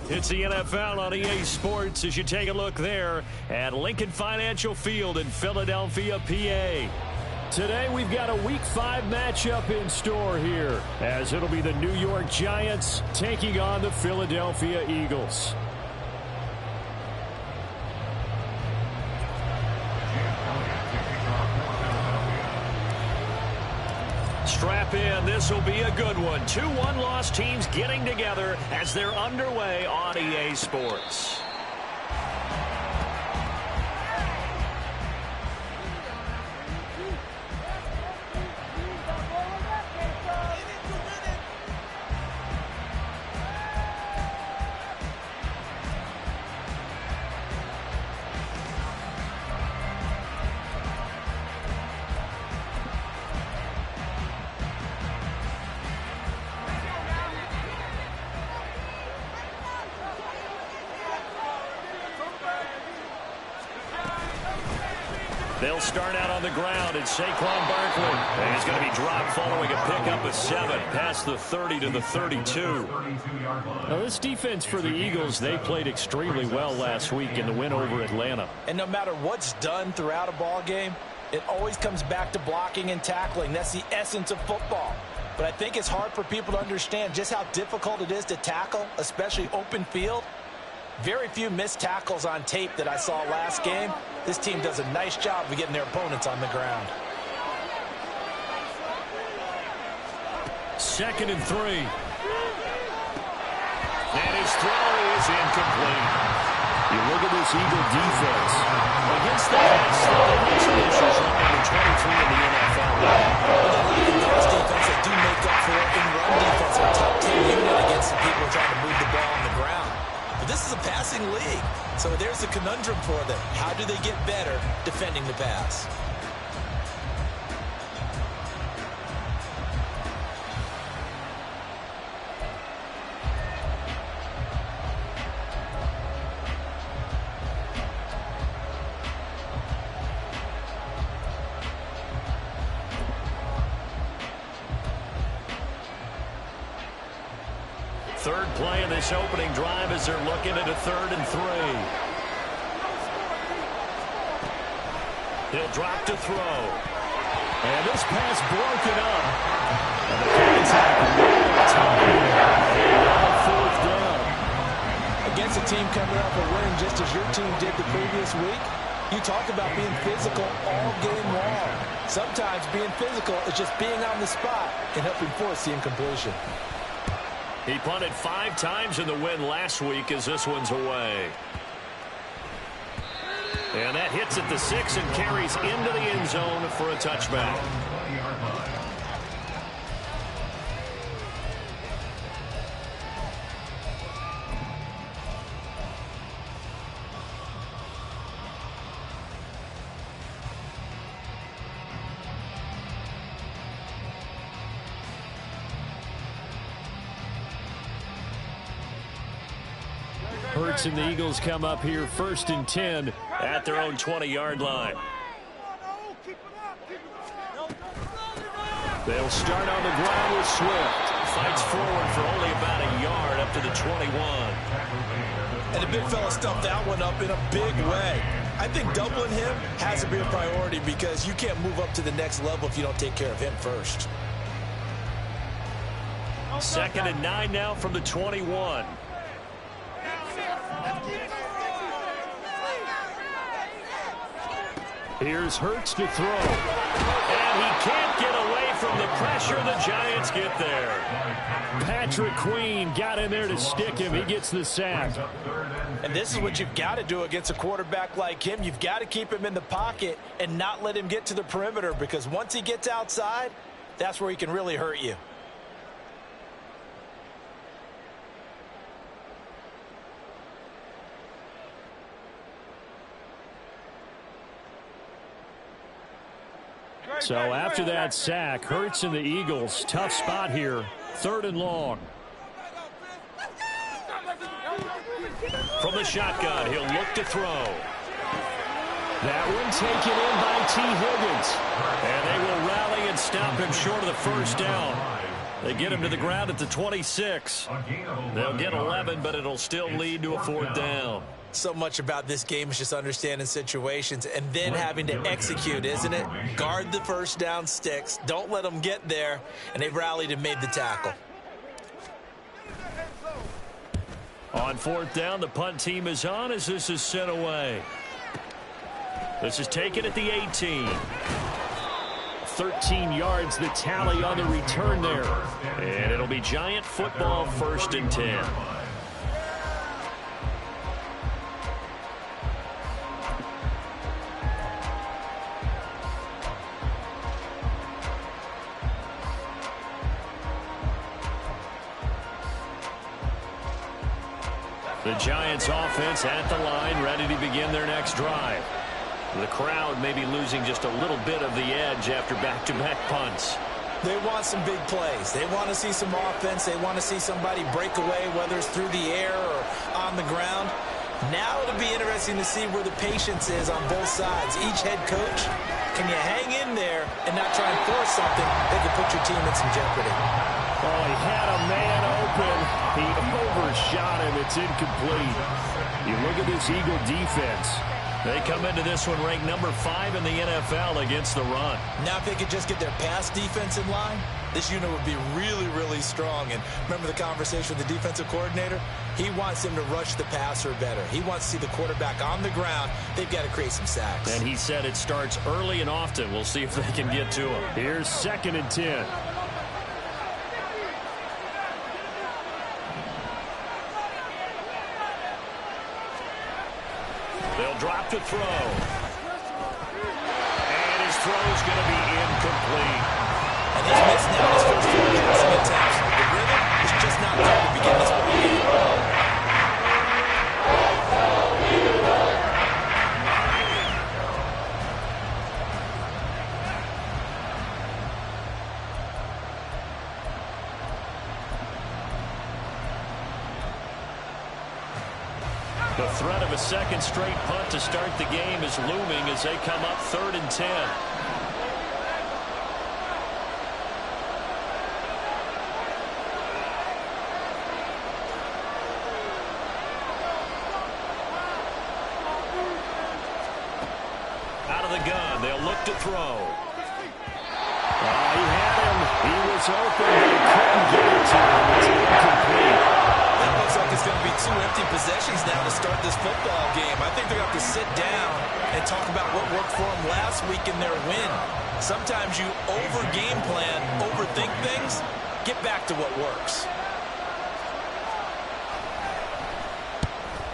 It's the NFL on EA Sports as you take a look there at Lincoln Financial Field in Philadelphia, PA. Today we've got a Week 5 matchup in store here, as it'll be the New York Giants taking on the Philadelphia Eagles. Strap in. This will be a good one. Two one-loss teams getting together as they're underway on EA Sports. They'll start out on the ground, and Saquon Barkley. And he's going to be dropped following a pickup of 7 past the 30 to the 32. Now, this defense for the Eagles, they played extremely well last week in the win over Atlanta. And no matter what's done throughout a ball game, it always comes back to blocking and tackling. That's the essence of football. But I think it's hard for people to understand just how difficult it is to tackle, especially open field. Very few missed tackles on tape that I saw last game. This team does a nice job of getting their opponents on the ground. 2nd and 3. And his throw is incomplete. You look at this Eagle defense. Against the pass, the solutions are number 23 in the NFL. Well, they like the pass defense. They do make up for it in run defense. They're a top 10 unit against the people trying to move the ball on the ground. But this is a passing league, so there's a conundrum for them. How do they get better defending the pass? Third play of this opening drive as they're looking at a 3rd and 3. He'll drop to throw. And this pass broken up. And the contact fourth down. Against a team coming off a win just as your team did the previous week, you talk about being physical all game long. Sometimes being physical is just being on the spot and helping force the incompletion. He punted 5 times in the win last week as this one's away. And that hits at the 6 and carries into the end zone for a touchback. Hurts and the Eagles come up here 1st and 10 at their own 20-yard line. They'll start on the ground with Swift. Fights forward for only about a yard up to the 21. And the big fella stuffed that one up in a big way. I think doubling him has to be a priority because you can't move up to the next level if you don't take care of him first. 2nd and 9 now from the 21. Here's Hurts to throw. And he can't get away from the pressure. The Giants get there. Patrick Queen got in there to stick him. He gets the sack. And this is what you've got to do against a quarterback like him. You've got to keep him in the pocket and not let him get to the perimeter, because once he gets outside, that's where he can really hurt you. So after that sack, Hurts and the Eagles, tough spot here, 3rd and long. From the shotgun, he'll look to throw. That one taken in by T. Higgins. And they will rally and stop him short of the 1st down. They get him to the ground at the 26. They'll get 11, but it'll still lead to a 4th down. So much about this game is just understanding situations and then having to execute, isn't it? Guard the first down sticks. Don't let them get there. And they've rallied and made the tackle. On 4th down, the punt team is on as this is sent away. This is taken at the 18. 13 yards the tally on the return there. And it'll be Giant football, 1st and 10. The Giants offense at the line, ready to begin their next drive. The crowd may be losing just a little bit of the edge after back-to-back punts. They want some big plays. They want to see some offense. They want to see somebody break away, whether it's through the air or on the ground. Now it'll be interesting to see where the patience is on both sides. Each head coach, can you hang in there and not try and force something that could put your team in some jeopardy? Oh, he had a man open. He overshot him. It's incomplete. You look at this Eagle defense. They come into this one ranked number 5 in the NFL against the run. Now if they could just get their pass defense in line, this unit would be really, really strong. And remember the conversation with the defensive coordinator? He wants them to rush the passer better. He wants to see the quarterback on the ground. They've got to create some sacks. And he said it starts early and often. We'll see if they can get to him. Here's 2nd and 10. They'll drop to throw. And his throw is going to be incomplete. And he's missed now his first 4 passing attempts. The rhythm is just not there to begin this ball game. The threat of a second straight punt to start the game is looming as they come up 3rd and 10. Out of the gun, they'll look to throw. He had him. He was open, but he couldn't get it to him. It's incomplete. It looks like it's going to be 2 empty possessions now to start this football game. I think they're going to have to sit down and talk about what worked for them last week in their win. Sometimes you over-game plan, overthink things. Get back to what works.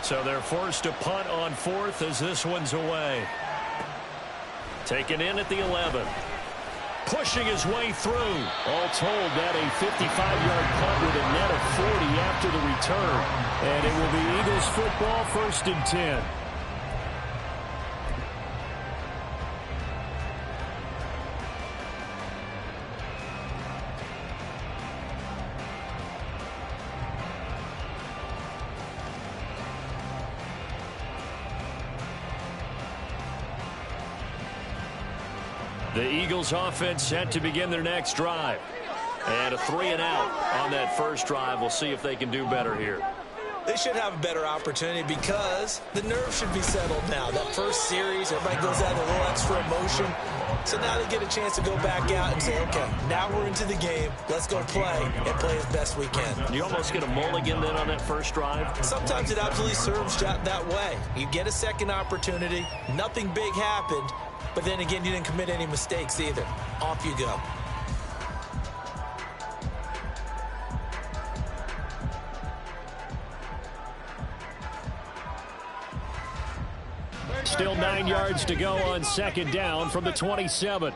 So they're forced to punt on 4th as this one's away. Taken in at the 11. Pushing his way through. All told, that a 55-yard punt with a net of 40 after the return. And it will be Eagles football, 1st and 10. The Eagles offense set to begin their next drive. And a 3-and-out on that first drive. We'll see if they can do better here. They should have a better opportunity because the nerves should be settled now. That first series, everybody goes out with a little extra emotion. So now they get a chance to go back out and say, okay, now we're into the game. Let's go play and play as best we can. You almost get a mulligan then on that first drive? Sometimes it absolutely serves that way. You get a second opportunity. Nothing big happened. But then again, you didn't commit any mistakes either. Off you go. Still 9 yards to go on 2nd down from the 27.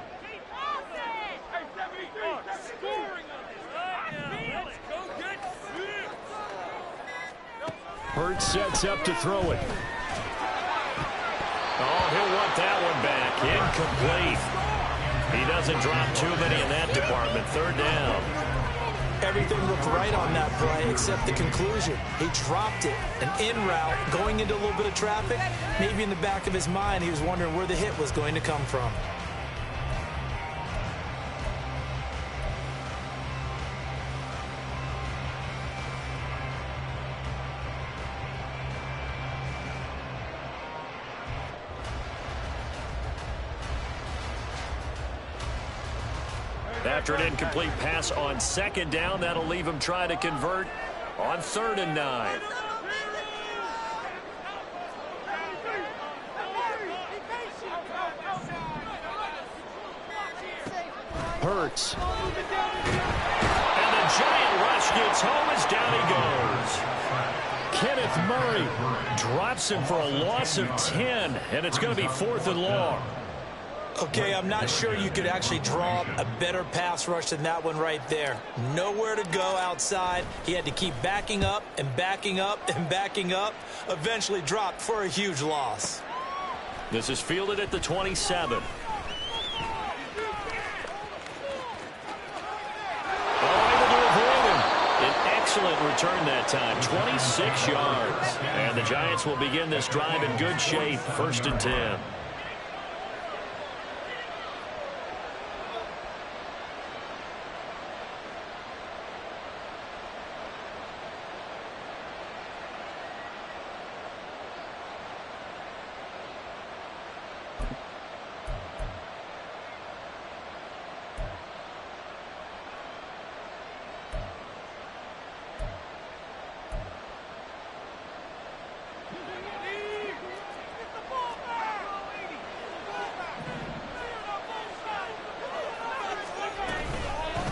Hurts sets up to throw it. Oh, he'll want that one back. Incomplete. He doesn't drop too many in that department. 3rd down. Everything looked right on that play except the conclusion. He dropped it, an in route, going into a little bit of traffic. Maybe in the back of his mind, he was wondering where the hit was going to come from. After an incomplete pass on second down, that'll leave him trying to convert on 3rd and 9. Hurts. And the giant rush gets home as down he goes. Kenneth Murray drops him for a loss of 10, and it's going to be 4th and long. Okay, I'm not sure you could actually draw a better pass rush than that one right there. Nowhere to go outside. He had to keep backing up and backing up and backing up. Eventually dropped for a huge loss. This is fielded at the 27. Excellent return that time, 26 yards. And the Giants will begin this drive in good shape, 1st and 10.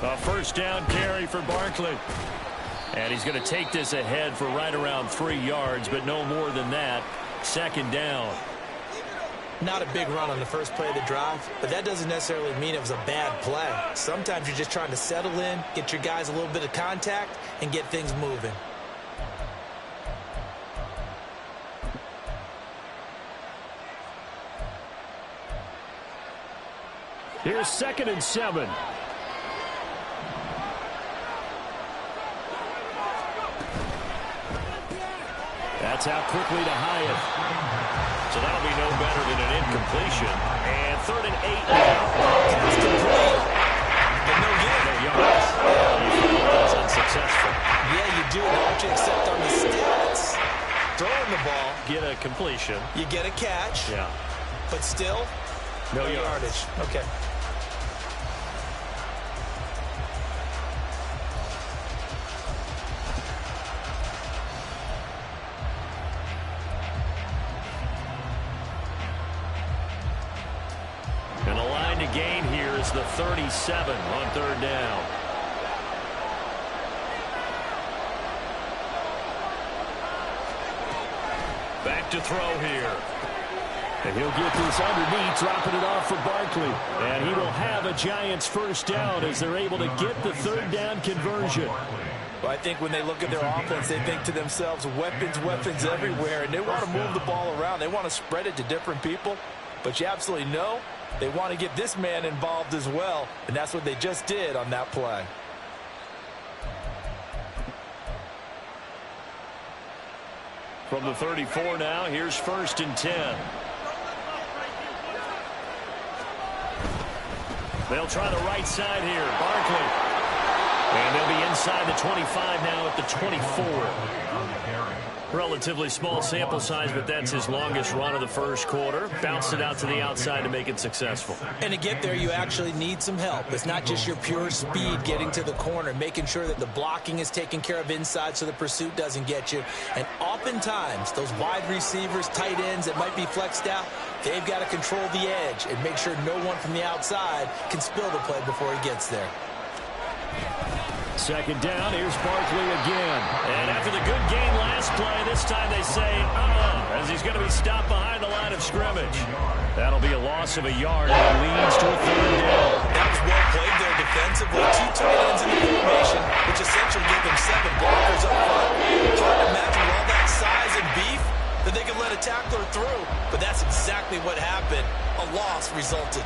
A 1st down carry for Barkley. And he's going to take this ahead for right around 3 yards, but no more than that. 2nd down. Not a big run on the first play of the drive, but that doesn't necessarily mean it was a bad play. Sometimes you're just trying to settle in, get your guys a little bit of contact, and get things moving. Here's 2nd and 7. That's out quickly to Hyatt. So that'll be no better than an incompletion. And 3rd and 8 now. Pass complete. But no good. No yards. You feel that's unsuccessful. Yeah, you do. Don't you accept on the stats? Throwing the ball. Get a completion. You get a catch. Yeah. But still, no yardage. Okay. And the line to gain here is the 37 on 3rd down. Back to throw here. And he'll get this underneath, dropping it off for Barkley. And he will have a Giants 1st down as they're able to get the 3rd down conversion. Well, I think when they look at their offense, they think to themselves, weapons everywhere, and they want to move the ball around. They want to spread it to different people. But you absolutely know they want to get this man involved as well, and that's what they just did on that play. From the 34 now, here's 1st and 10. They'll try the right side here. Barkley. And they'll be inside the 25 now at the 24. Relatively small sample size, but that's his longest run of the 1st quarter. Bounced it out to the outside to make it successful. And to get there, you actually need some help. It's not just your pure speed getting to the corner, making sure that the blocking is taken care of inside so the pursuit doesn't get you. And oftentimes, those wide receivers, tight ends that might be flexed out, they've got to control the edge and make sure no one from the outside can spill the play before he gets there. 2nd down, here's Barkley again. And after the good gain last play, this time they say, as he's going to be stopped behind the line of scrimmage. That'll be a loss of a yard, and it leads to a 3rd down. That was well played there defensively. 2 tight ends in the formation, which essentially gave them 7 blockers up front. Hard to imagine with all that size and beef that they could let a tackler through. But that's exactly what happened. A loss resulted.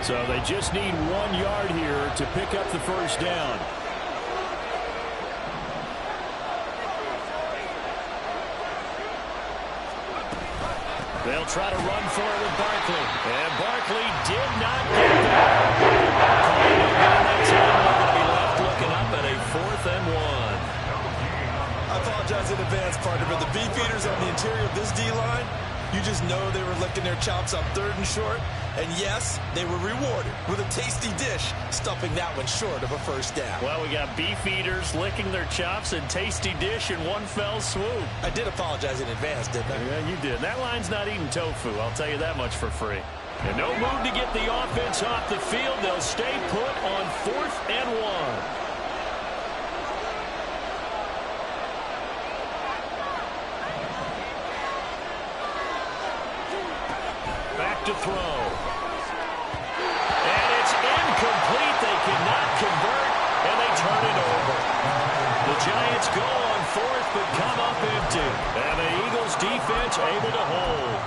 So they just need 1 yard here to pick up the 1st down. They'll try to run for it with Barkley. And Barkley did not get that. They're going to be left looking up at a 4th and 1. I apologize in advance, partner, but the beefeaters on the interior of this D-line, you just know they were licking their chops on 3rd and short. And yes, they were rewarded with a tasty dish, stuffing that one short of a 1st down. Well, we got beefeaters licking their chops and tasty dish in one fell swoop. I did apologize in advance, didn't I? Yeah, you did. That line's not eating tofu, I'll tell you that much for free. And no move to get the offense off the field. They'll stay put on 4th and 1. To throw. And it's incomplete. They cannot convert, and they turn it over. The Giants go on 4th, but come up empty. And the Eagles defense able to hold.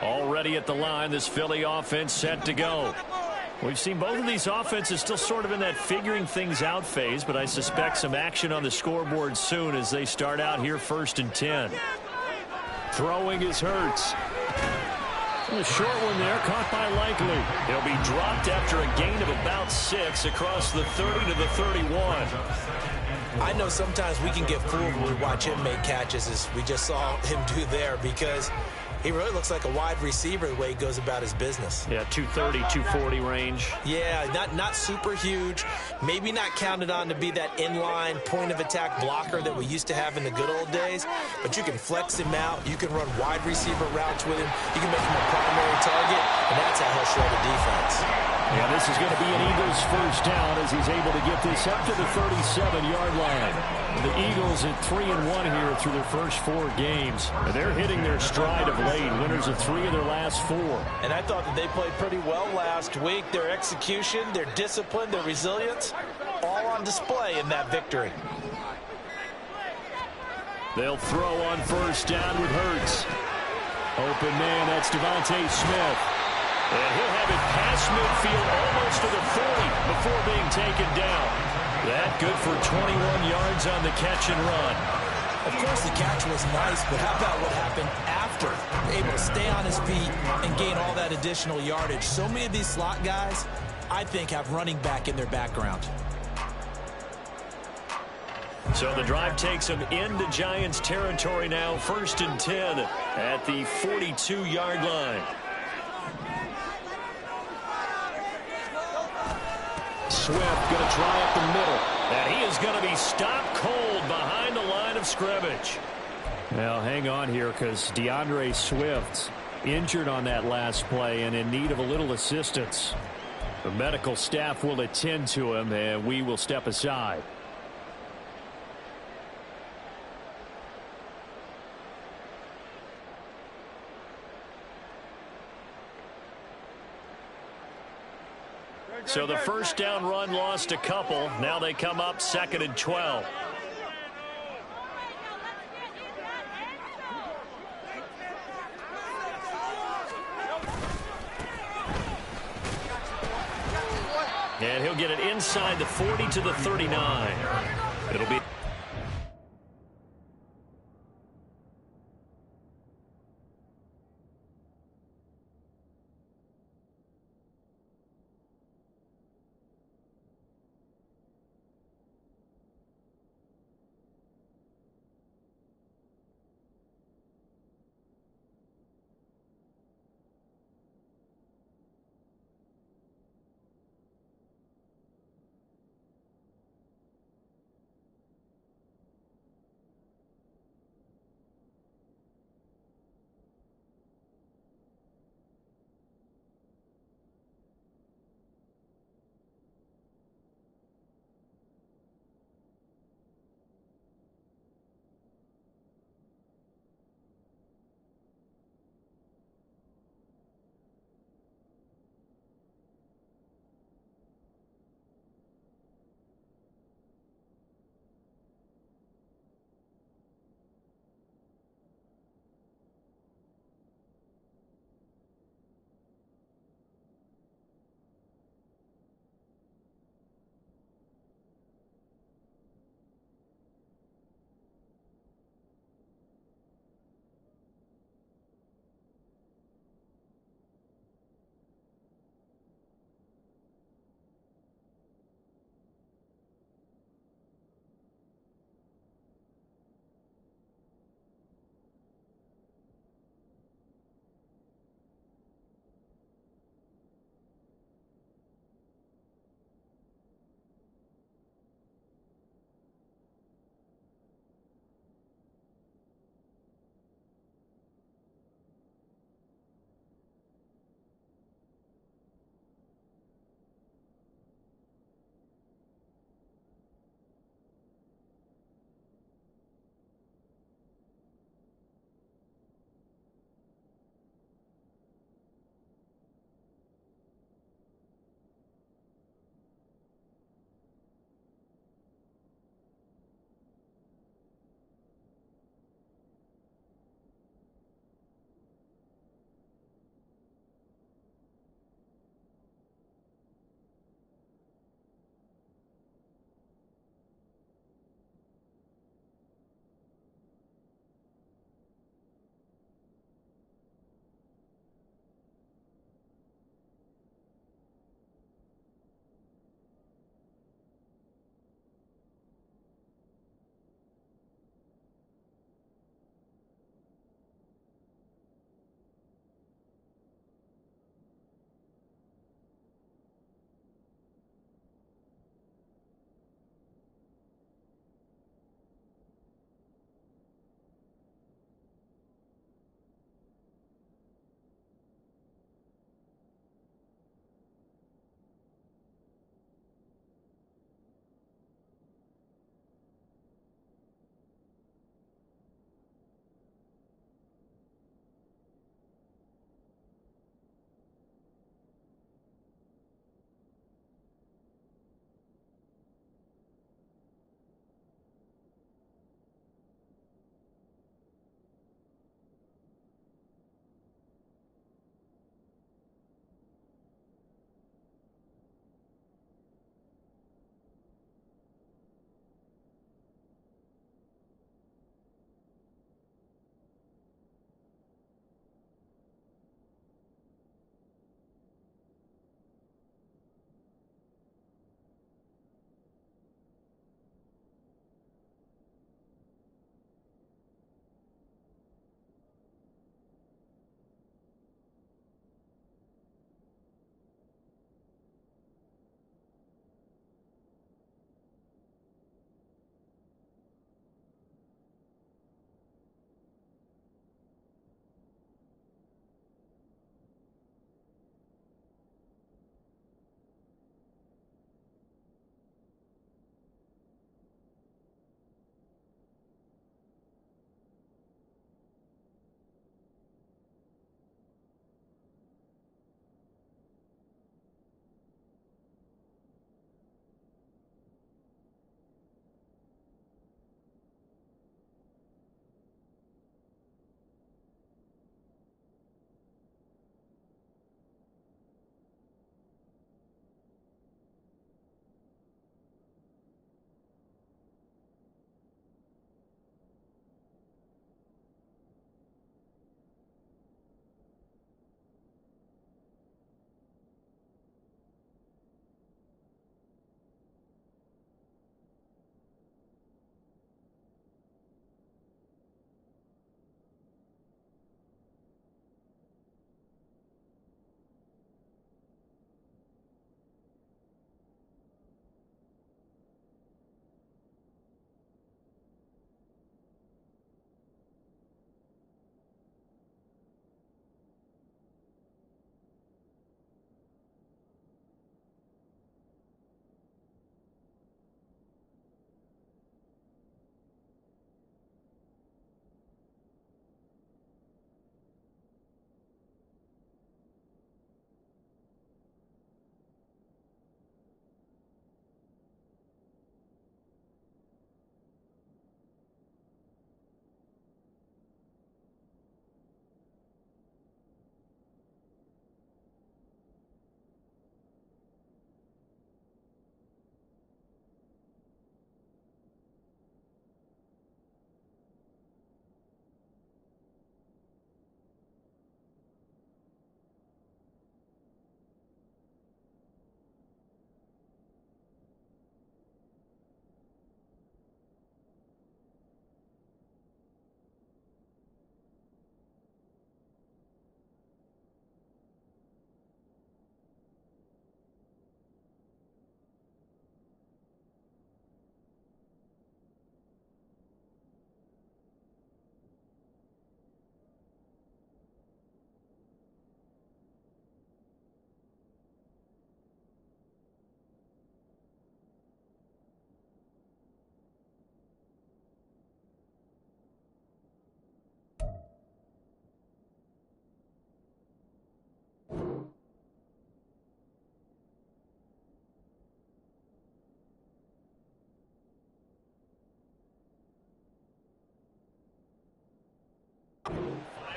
Already at the line, this Philly offense set to go. We've seen both of these offenses still sort of in that figuring things out phase, but I suspect some action on the scoreboard soon as they start out here 1st and 10. Throwing is Hurts. A short one there, caught by Likely. He'll be dropped after a gain of about 6 across the 30 to the 31. I know sometimes we can get fooled when we watch him make catches, as we just saw him do there, because he really looks like a wide receiver the way he goes about his business. Yeah, 230, 240 range. Yeah, not super huge. Maybe not counted on to be that inline point-of-attack blocker that we used to have in the good old days. But you can flex him out. You can run wide receiver routes with him. You can make him a primary target, and that's how he'll shred a defense. Yeah, this is going to be an Eagles 1st down as he's able to get this up to the 37-yard line. The Eagles at 3-1 here through their first 4 games. And they're hitting their stride of late, winners of 3 of their last 4. And I thought that they played pretty well last week. Their execution, their discipline, their resilience, all on display in that victory. They'll throw on 1st down with Hurts. Open man, that's Devontae Smith. And he'll have it past midfield almost to the 40 before being taken down. That good for 21 yards on the catch and run. Of course, the catch was nice, but how about what happened after? Able to stay on his feet and gain all that additional yardage. So many of these slot guys, I think, have running back in their background. So the drive takes them into Giants territory now, 1st and 10 at the 42-yard line. Swift going to try up the middle. And he is going to be stopped cold behind the line of scrimmage. Now, hang on here because DeAndre Swift's injured on that last play and in need of a little assistance. The medical staff will attend to him, and we will step aside. So the 1st down run lost a couple. Now they come up 2nd and 12. And he'll get it inside the 40 to the 39. It'll be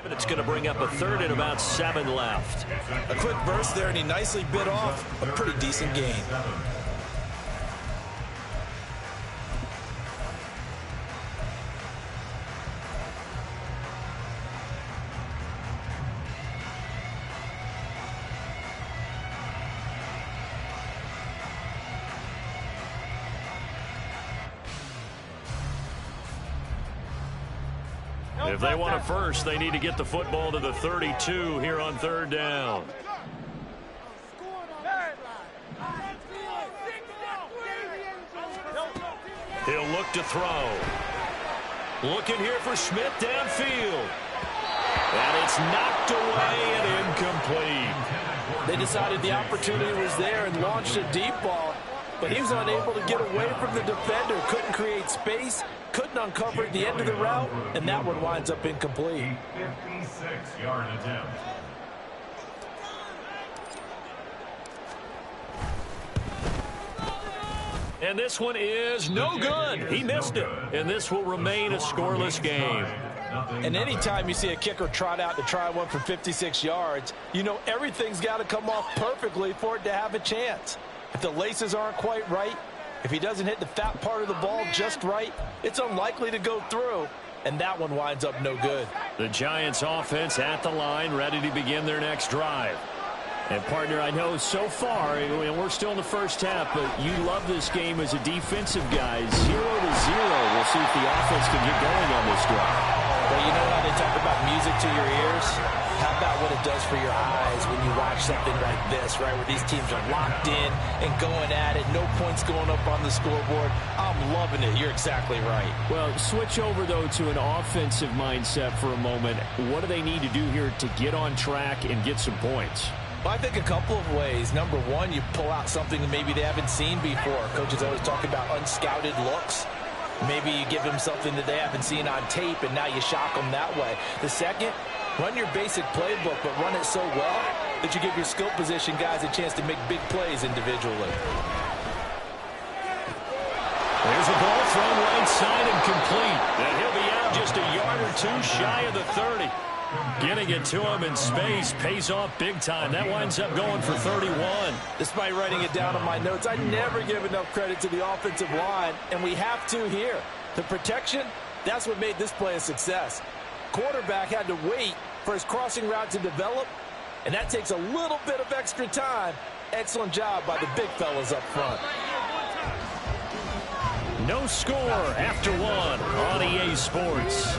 And it's going to bring up a third and about 7 left. A quick burst there, and he nicely bit off a pretty decent gain. If they want it first, they need to get the football to the 32 here on 3rd down. He'll look to throw. Looking here for Smith downfield. And it's knocked away and incomplete. They decided the opportunity was there and launched a deep ball, but he was unable to get away from the defender. Couldn't create space, couldn't uncover at the end of the route, and that one winds up incomplete. 56-yard attempt. And this one is no good. He missed it. And this will remain a scoreless game. And anytime you see a kicker trot out to try one for 56 yards, you know everything's got to come off perfectly for it to have a chance. If the laces aren't quite right, if he doesn't hit the fat part of the ball just right, it's unlikely to go through, and that one winds up no good. The Giants offense at the line, ready to begin their next drive. And, partner, I know so far, and we're still in the first half, but you love this game as a defensive guy. 0-0. We'll see if the offense can get going on this drive. Well, you know how they talk about music to your ears? How about what it does for your eyes when you watch something like this, right, where these teams are locked in and going at it, no points going up on the scoreboard? I'm loving it. You're exactly right. Well, switch over, though, to an offensive mindset for a moment. What do they need to do here to get on track and get some points? Well, I think a couple of ways. Number one, you pull out something that maybe they haven't seen before. Coaches always talk about unscouted looks. Maybe you give them something that they haven't seen on tape, and now you shock them that way. The second, run your basic playbook, but run it so well that you give your skill position guys a chance to make big plays individually. There's a ball thrown right side and complete. And he'll be out just a yard or two shy of the 30. Getting it to him in space pays off big time. That winds up going for 31. Despite writing it down on my notes, I never give enough credit to the offensive line, and we have to here. The protection, that's what made this play a success. Quarterback had to wait for his crossing route to develop, and that takes a little bit of extra time. Excellent job by the big fellas up front. No score after one on EA Sports.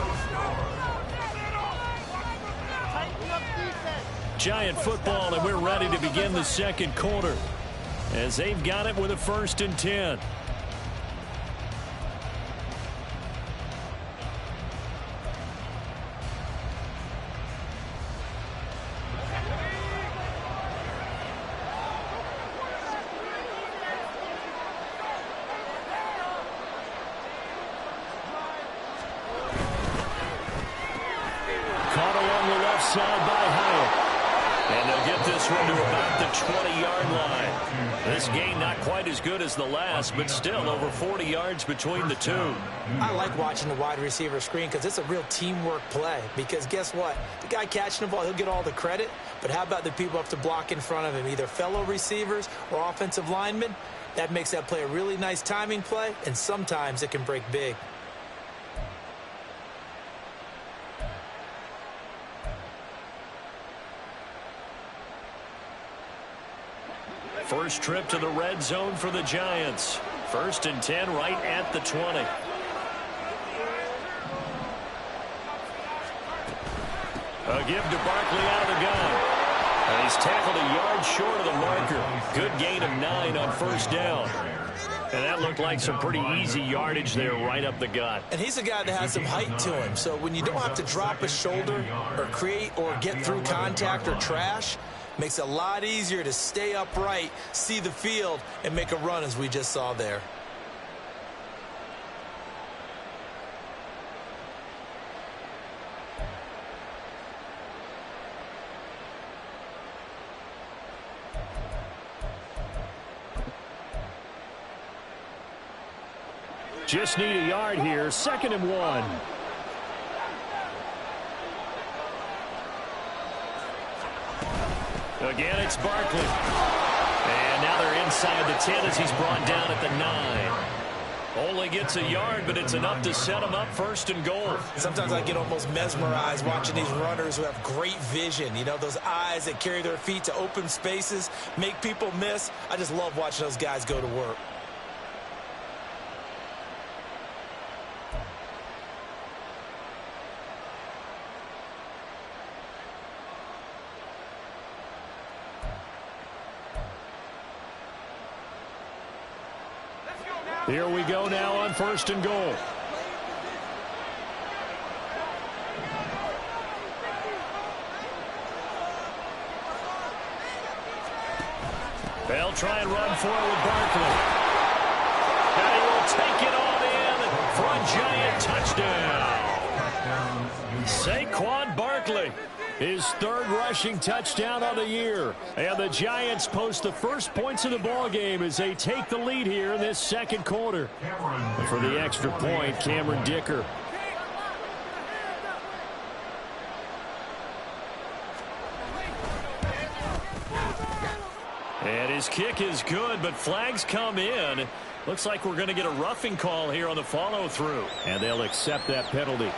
Giant football, and we're ready to begin the second quarter as they've got it with a 1st and 10. Caught along the left side by Hyatt. And they'll get this one to about the 20-yard line. This game not quite as good as the last, but still over 40 yards between the two. I like watching the wide receiver screen because it's a real teamwork play. Because guess what? The guy catching the ball, he'll get all the credit. But how about the people up to block in front of him, either fellow receivers or offensive linemen? That makes that play a really nice timing play, and sometimes it can break big. First trip to the red zone for the Giants. 1st and 10 right at the 20. A give to Barkley out of the gun. And he's tackled a yard short of the marker. Good gain of 9 on 1st down. And that looked like some pretty easy yardage there right up the gut. And he's a guy that has some height to him. So when you don't have to drop a shoulder or create or get through contact or trash, makes it a lot easier to stay upright, see the field, and make a run as we just saw there. Just need a yard here. 2nd and 1. Again, it's Barkley. And now they're inside the 10 as he's brought down at the 9. Only gets a yard, but it's enough to set him up 1st and goal. Sometimes I get almost mesmerized watching these runners who have great vision. You know, those eyes that carry their feet to open spaces, make people miss. I just love watching those guys go to work. Here we go now on 1st and goal. They'll try and run forward with Barkley. And he will take it on in for a giant touchdown. Saquon Barkley, his 3rd rushing touchdown on the year. And the Giants post the first points of the ball game as they take the lead here in this 2nd quarter. For the extra point, Cameron Dicker. And his kick is good, but flags come in. Looks like we're going to get a roughing call here on the follow-through. And they'll accept that penalty.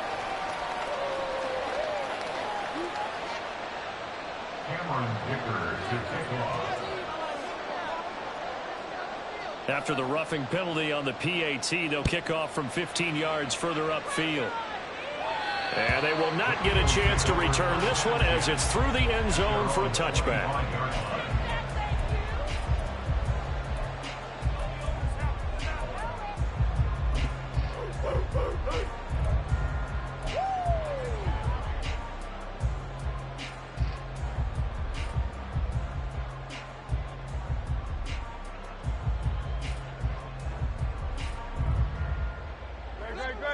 After the roughing penalty on the PAT, they'll kick off from 15 yards further upfield. And they will not get a chance to return this one as it's through the end zone for a touchback.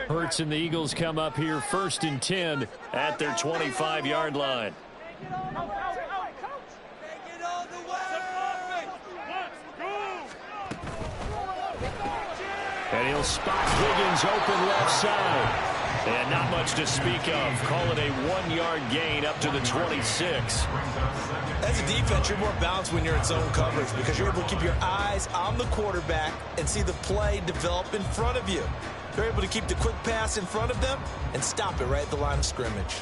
Hurts and the Eagles come up here 1st and 10 at their 25-yard line. And he'll spot Higgins open left side. And not much to speak of. Call it a 1-yard gain up to the 26. As a defense, you're more balanced when you're in zone coverage because you're able to keep your eyes on the quarterback and see the play develop in front of you. They're able to keep the quick pass in front of them and stop it right at the line of scrimmage.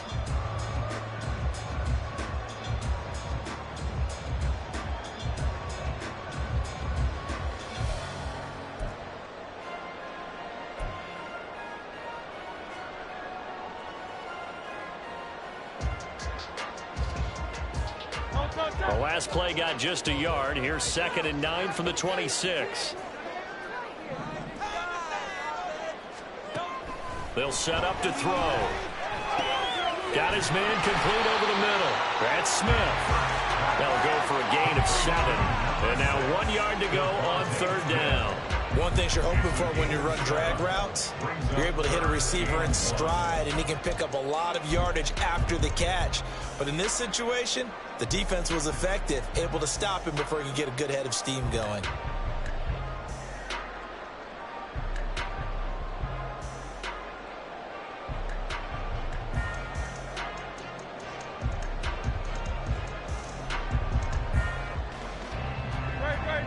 The last play got just a yard. Here's 2nd and 9 from the 26. They'll set up to throw. Got his man complete over the middle. That's Smith. They'll go for a gain of 7. And now 1 yard to go on 3rd down. One thing you're hoping for when you run drag routes, you're able to hit a receiver in stride, and he can pick up a lot of yardage after the catch. But in this situation, the defense was effective, able to stop him before he could get a good head of steam going.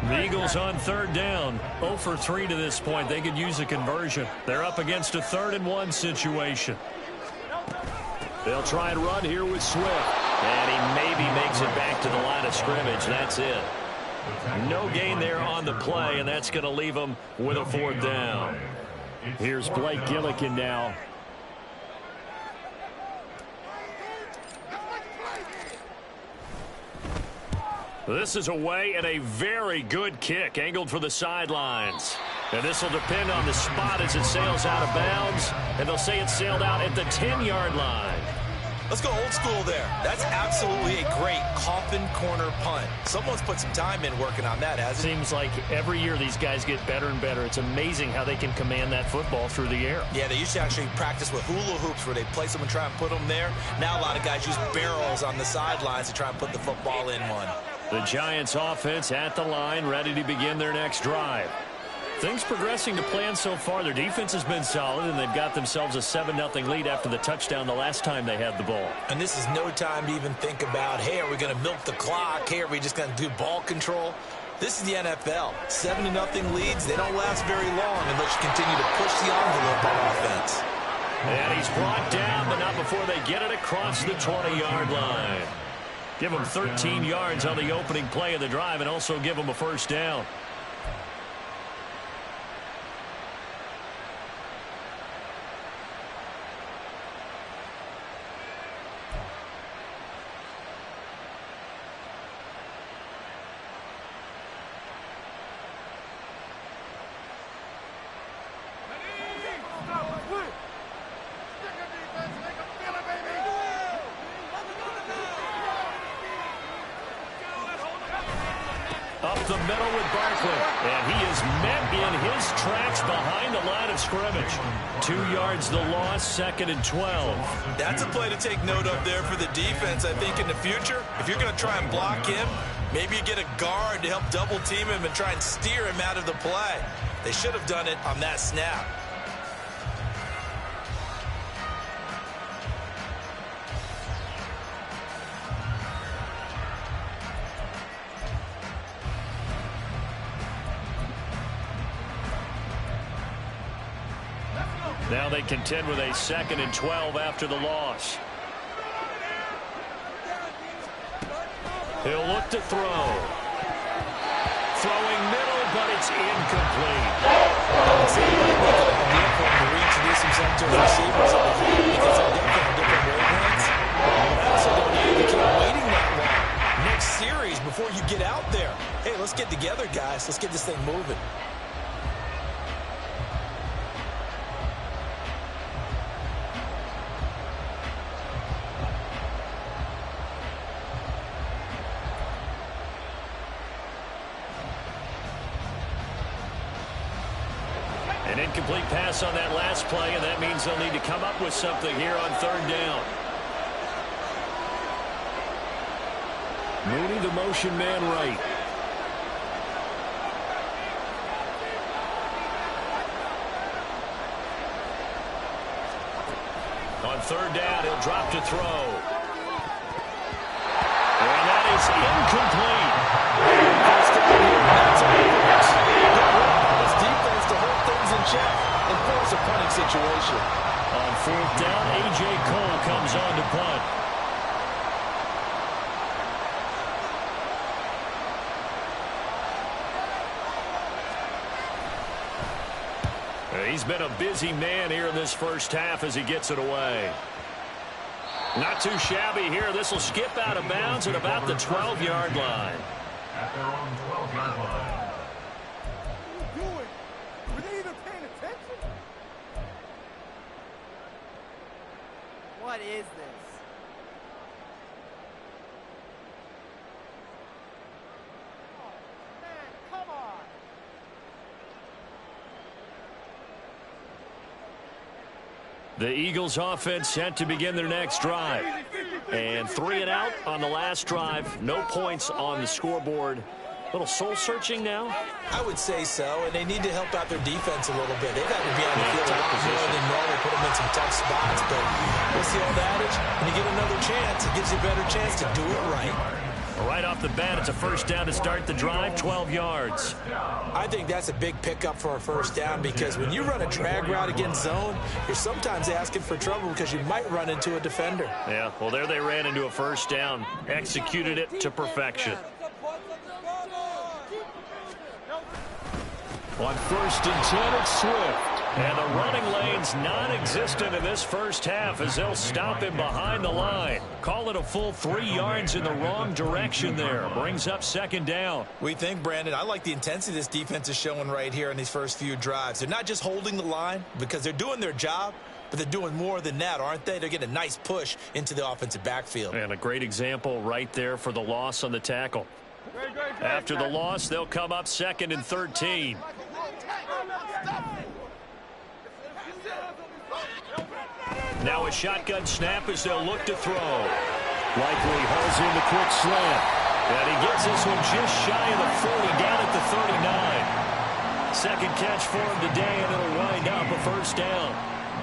The Eagles on 3rd down, 0 for 3 to this point. They could use a conversion. They're up against a 3rd and 1 situation. They'll try and run here with Swift. And he maybe makes it back to the line of scrimmage. That's it. No gain there on the play, and that's going to leave them with a 4th down. Here's Blake Gillikin now. This is away and a very good kick angled for the sidelines. And this will depend on the spot as it sails out of bounds. And they'll say it sailed out at the 10-yard line. Let's go old school there. That's absolutely a great coffin corner punt. Someone's put some time in working on that, hasn't it? Seems like every year these guys get better and better. It's amazing how they can command that football through the air. Yeah, they used to actually practice with hula hoops where they place them and try and put them there. Now a lot of guys use barrels on the sidelines to try and put the football in one. The Giants offense at the line, ready to begin their next drive. Things progressing to plan so far. Their defense has been solid, and they've got themselves a 7-0 lead after the touchdown the last time they had the ball. And this is no time to even think about, hey, are we going to milk the clock? Hey, are we just going to do ball control? This is the NFL. 7-0 leads, they don't last very long unless you continue to push the envelope on offense. And he's brought down, but not before they get it across the 20-yard line. Give him 13 yards on the opening play of the drive and also give him a first down. Up the middle with Barkley, and he is met in his tracks behind the line of scrimmage. 2 yards the loss, 2nd and 12. That's a play to take note of there for the defense. I think in the future, if you're going to try and block him, maybe you get a guard to help double team him and try and steer him out of the play. They should have done it on that snap. Now they contend with a 2nd and 12 after the loss. He'll look to throw. Throwing middle, but it's incomplete. It's a vehicle to reintroduce himself to his receivers because they're definitely different wavelengths. I also don't need to keep waiting that long. Next series before you get out there. Hey, let's get together, guys. Let's get this thing moving. An incomplete pass on that last play, and that means they'll need to come up with something here on 3rd down. Mooney, the motion man right. On 3rd down, he'll drop to throw. And that is incomplete. Check and force a punting situation. On 4th down, A.J. Cole comes on to punt. He's been a busy man here in this first half as he gets it away. Not too shabby here. This will skip out of bounds at about the 12-yard line. At their own 12-yard line. What is this? Oh, man, come on. The Eagles offense set to begin their next drive. And 3 and out on the last drive. No points on the scoreboard. A little soul-searching now? I would say so, and they need to help out their defense a little bit. They've had to be on the field a lot more than normal, put them in some tough spots. But what's the old adage? When you get another chance, it gives you a better chance to do it right. Right off the bat, it's a first down to start the drive, 12 yards. I think that's a big pickup for a first down because when you run a drag route against zone, you're sometimes asking for trouble because you might run into a defender. Yeah, well, there they ran into a first down, executed it to perfection. On 1st and 10, it's Swift. And the running lane's non-existent in this first half as they'll stop him behind the line. Call it a full 3 yards in the wrong direction there. Brings up 2nd down. We think, Brandon, I like the intensity this defense is showing right here in these first few drives. They're not just holding the line because they're doing their job, but they're doing more than that, aren't they? They're getting a nice push into the offensive backfield. And a great example right there for the loss on the tackle. After the loss, they'll come up 2nd and 13. Now a shotgun snap as they'll look to throw. Likely hauls in the quick slant. And he gets this one just shy of the 40, down at the 39. Second catch for him today, and it'll wind up a first down.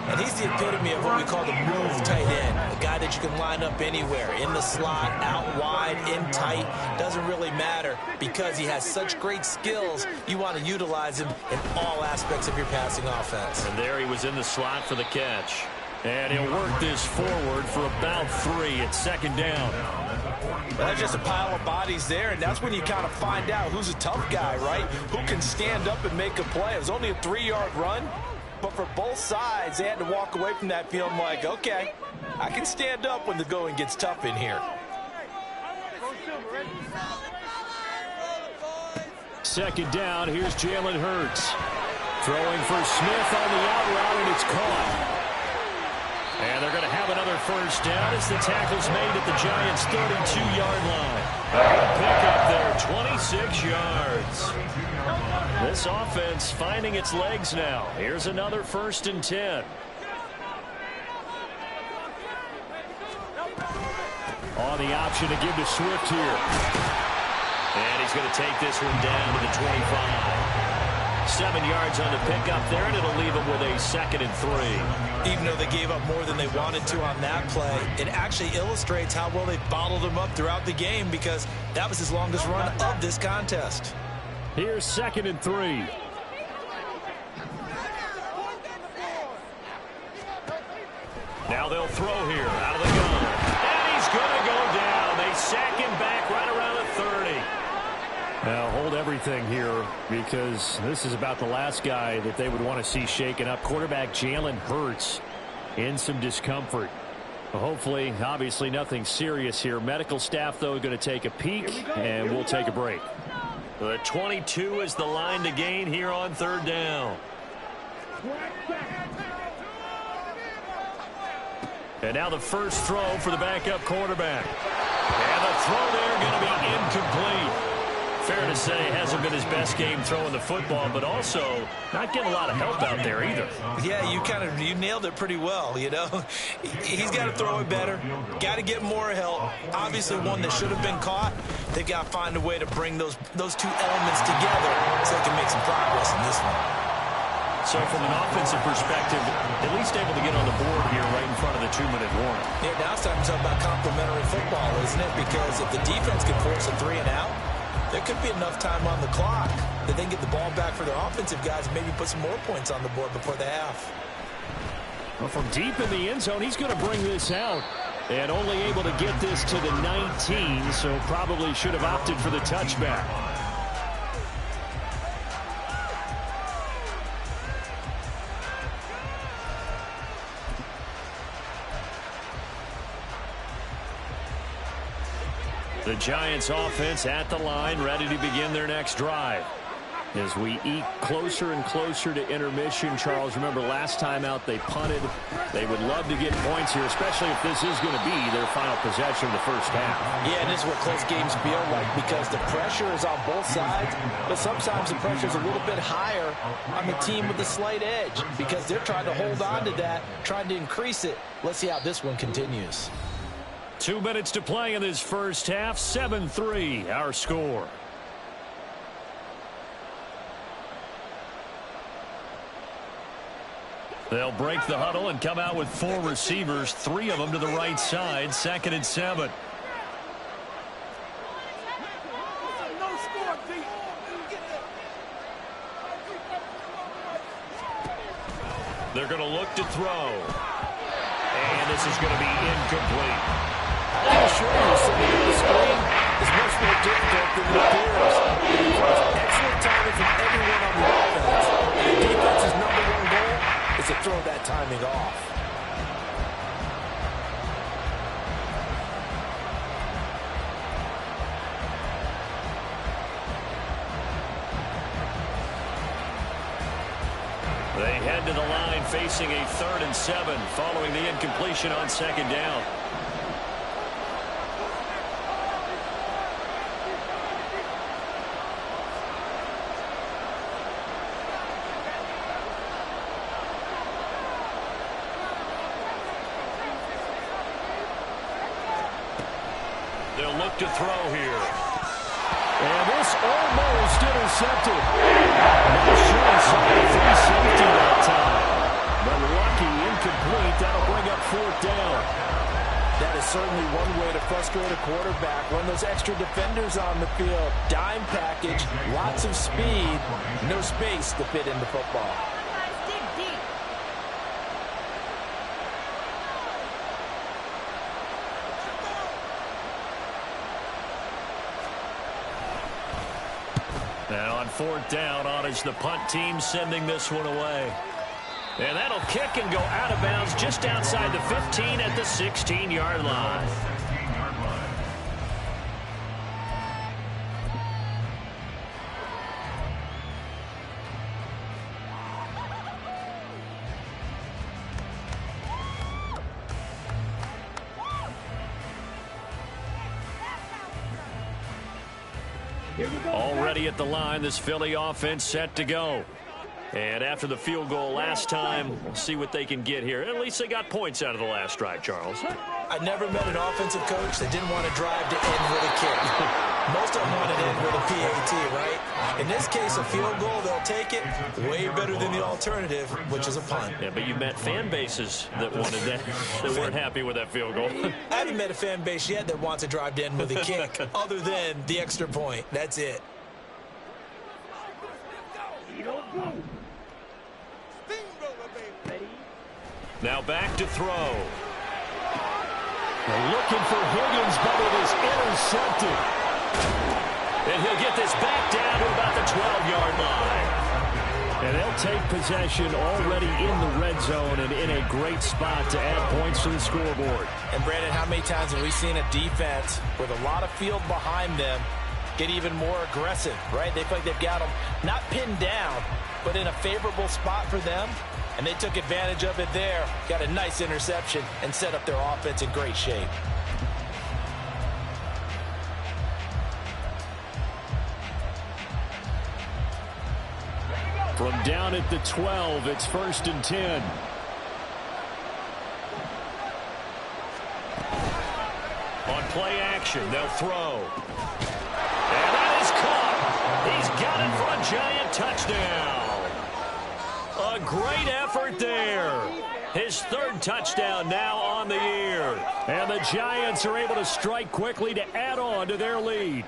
And he's the epitome of what we call the move tight end, a guy that you can line up anywhere, in the slot, out wide, in tight, doesn't really matter because he has such great skills. You want to utilize him in all aspects of your passing offense. And there he was in the slot for the catch. And he'll work this forward for about 3 at second down. Well, that's just a pile of bodies there, and that's when you kind of find out who's a tough guy, right? Who can stand up and make a play. It was only a 3-yard run. But for both sides, they had to walk away from that feeling like, okay, I can stand up when the going gets tough in here. Second down, here's Jalen Hurts. Throwing for Smith on the out route, and it's caught. And they're going to have another first down as the tackle's made at the Giants' 32-yard line. Pick up there, 26 yards. This offense finding its legs now. Here's another 1st and 10. On the option to give to Swift here. And he's going to take this one down to the 25. 7 yards on the pickup there, and it'll leave him with a 2nd and 3. Even though they gave up more than they wanted to on that play, it actually illustrates how well they bottled him up throughout the game because that was his longest run of this contest. Here's 2nd and 3. Now they'll throw here out of the gun. And he's going to go down. They sack him back right around the 30. Now hold everything here because this is about the last guy that they would want to see shaken up. Quarterback Jalen Hurts in some discomfort. Well, hopefully, obviously nothing serious here. Medical staff, though, going to take a peek, and we'll take a break. The 22 is the line to gain here on 3rd down. And now the first throw for the backup quarterback. And the throw there going to be incomplete. Fair to say, hasn't been his best game throwing the football, but also not getting a lot of help out there either. Yeah, you nailed it pretty well, you know. He's got to throw it better, got to get more help. Obviously one that should have been caught. They've got to find a way to bring those two elements together so they can make some progress in this one. So from an offensive perspective, at least able to get on the board here right in front of the 2-minute warning. Yeah, now it's time to talk about complementary football, isn't it? Because if the defense can force a 3 and out, there could be enough time on the clock that they can get the ball back for their offensive guys and maybe put some more points on the board before the half. Well, from deep in the end zone, he's going to bring this out. And only able to get this to the 19, so probably should have opted for the touchback. The Giants offense at the line, ready to begin their next drive. As we eke closer and closer to intermission, Charles, remember last time out they punted. They would love to get points here, especially if this is going to be their final possession of the first half. Yeah, and this is what close games feel like because the pressure is on both sides, but sometimes the pressure is a little bit higher on the team with the slight edge because they're trying to hold on to that, trying to increase it. Let's see how this one continues. 2 minutes to play in this first half. 7-3 our score. They'll break the huddle and come out with 4 receivers, 3 of them to the right side. 2nd and 7. They're going to look to throw. And this is going to be incomplete. I can assure you, sitting on the screen is much more difficult than it appears. It requires excellent timing from everyone on the offense. And the defense's #1 goal is to throw that timing off. They head to the line facing a 3rd and 7 following the incompletion on 2nd down. They'll look to throw here. And this almost intercepted. Not sure he saw the free safety that time. But lucky, incomplete. That'll bring up 4th down. That is certainly one way to frustrate a quarterback. Run those extra defenders on the field. Dime package, lots of speed, no space to fit into football. Now on 4th down, on is the punt team sending this one away. And that'll kick and go out of bounds just outside the 15 at the 16-yard line. Already at the line, this Philly offense set to go. And after the field goal last time, we'll see what they can get here. At least they got points out of the last drive, Charles. I never met an offensive coach that didn't want to drive to end with a kick. Most of them want to end with a PAT, right? In this case, a field goal, they'll take it. Way better than the alternative, which is a punt. Yeah, but you met fan bases that wanted that, that weren't happy with that field goal. I haven't met a fan base yet that wants to drive to end with a kick, other than the extra point. That's it. Now back to throw. They're looking for Higgins, but it is intercepted. And he'll get this back down to about the 12-yard line. And they'll take possession already in the red zone and in a great spot to add points to the scoreboard. And, Brandon, how many times have we seen a defense with a lot of field behind them get even more aggressive, right? They feel like they've got them not pinned down, but in a favorable spot for them. And they took advantage of it there, got a nice interception, and set up their offense in great shape. From down at the 12, it's 1st and 10. On play action, they'll throw. And that is caught. He's got it for a giant touchdown. A great effort there. His 3rd touchdown now on the year. And the Giants are able to strike quickly to add on to their lead.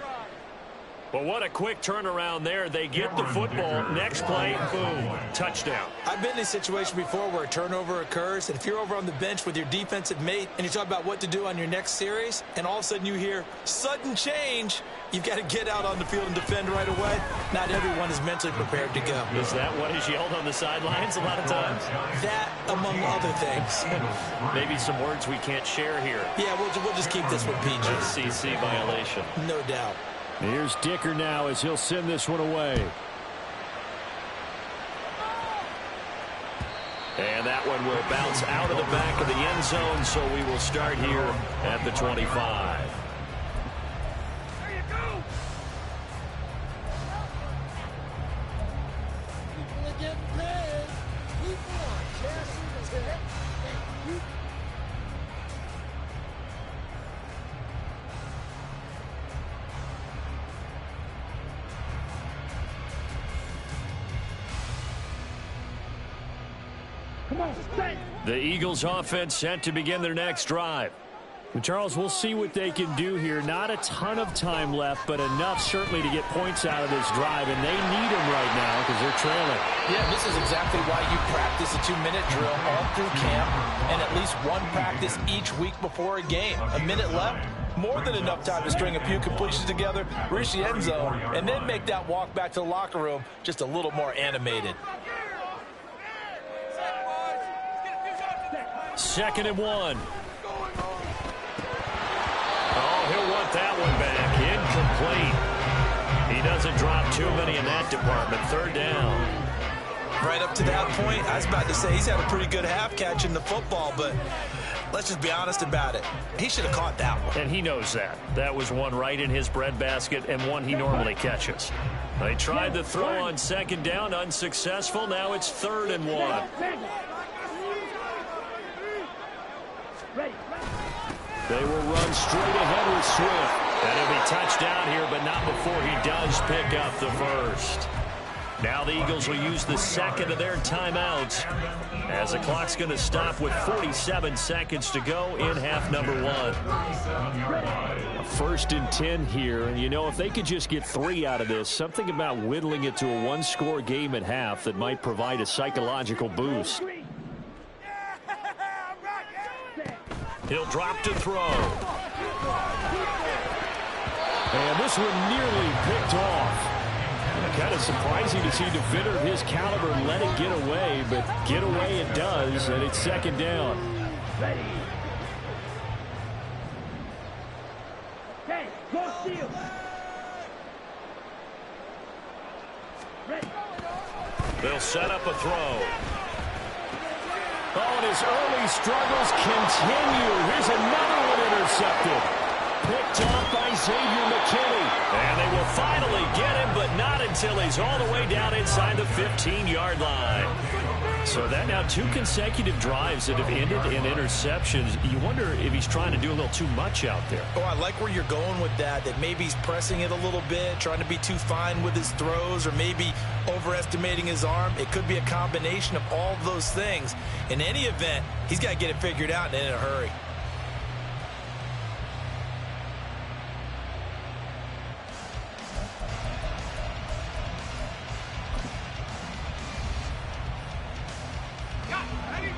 But what a quick turnaround there. They get the football. Next play, boom, touchdown. I've been in a situation before where a turnover occurs, and if you're over on the bench with your defensive mate and you talk about what to do on your next series, and all of a sudden you hear sudden change, you've got to get out on the field and defend right away. Not everyone is mentally prepared to go. Is that what is yelled on the sidelines a lot of times? That, among other things. Maybe some words we can't share here. Yeah, we'll just keep this one PG. SEC violation. No doubt. Here's Dicker now as he'll send this one away. And that one will bounce out of the back of the end zone, so we will start here at the 25. There you go. People are getting paid. People are cashing the check. The Eagles offense set to begin their next drive. And Charles, we'll see what they can do here. Not a ton of time left, but enough certainly to get points out of this drive, and they need them right now because they're trailing. Yeah, this is exactly why you practice a 2-minute drill all through camp and at least one practice each week before a game. A minute left, more than enough time to string a few completions together, reach the end zone, and then make that walk back to the locker room just a little more animated. 2nd and 1. Oh, he'll want that one back. Incomplete. He doesn't drop too many in that department. 3rd down. Right up to that point, I was about to say he's had a pretty good half catching the football, but let's just be honest about it. He should have caught that one. And he knows that. That was one right in his breadbasket and one he normally catches. They tried the throw on 2nd down, unsuccessful. Now it's 3rd and 1. They will run straight ahead with Swift. And he'll be touched down here, but not before he does pick up the first. Now the Eagles will use the second of their timeouts as the clock's going to stop with 47 seconds to go in half number one. A 1st and 10 here, and you know, if they could just get 3 out of this, something about whittling it to a one-score game at half that might provide a psychological boost. He'll drop to throw. And this one nearly picked off. Kind of surprising to see a defender of his caliber let it get away, but get away it does, and it's 2nd down. Ready. Okay, go steal. Ready. They'll set up a throw. Oh, and his early struggles continue. Here's another one intercepted. Picked off by Xavier McKinney. And they will finally get him, but not until he's all the way down inside the 15-yard line. So that now 2 consecutive drives that have ended in interceptions. You wonder if he's trying to do a little too much out there. Oh, I like where you're going with that maybe he's pressing it a little bit, trying to be too fine with his throws, or maybe overestimating his arm. It could be a combination of all of those things. In any event, he's got to get it figured out and in a hurry.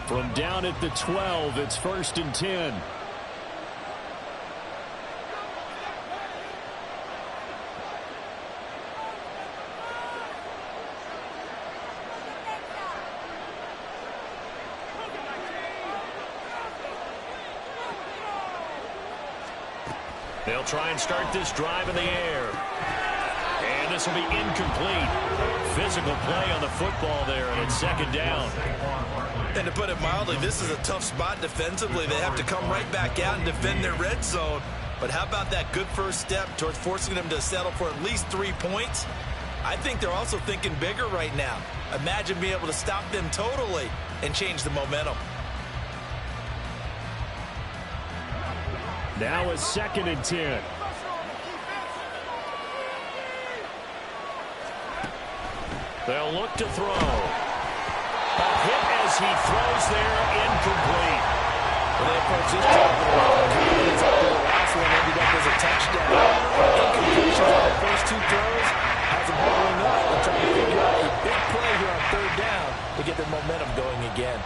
From down at the 12, it's 1st and 10. They'll try and start this drive in the air. And this will be incomplete. Physical play on the football there, and it's 2nd down. And to put it mildly, this is a tough spot defensively. They have to come right back out and defend their red zone. But how about that good first step towards forcing them to settle for at least 3 points? I think they're also thinking bigger right now. Imagine being able to stop them totally and change the momentum. Now it's 2nd and 10. They'll look to throw. A hit as he throws there, incomplete. Well, they approach this job with a lot of confidence after the last one ended up as a touchdown. Incompletions on the first 2 throws has them holding up. They're trying to figure out a big play here on 3rd down to get their momentum going again.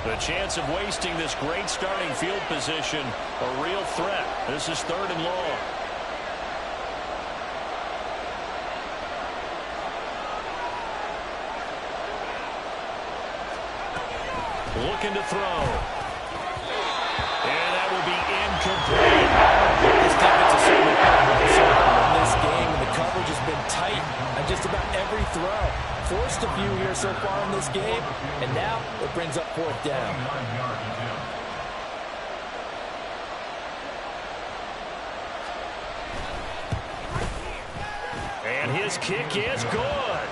The chance of wasting this great starting field position, a real threat. This is 3rd and long. Looking to throw. And that will be incomplete. This defense is certainly playing so well in this game, and the coverage has been tight on just about every throw. Forced a few here so far in this game, and now it brings up 4th down. And his kick is good.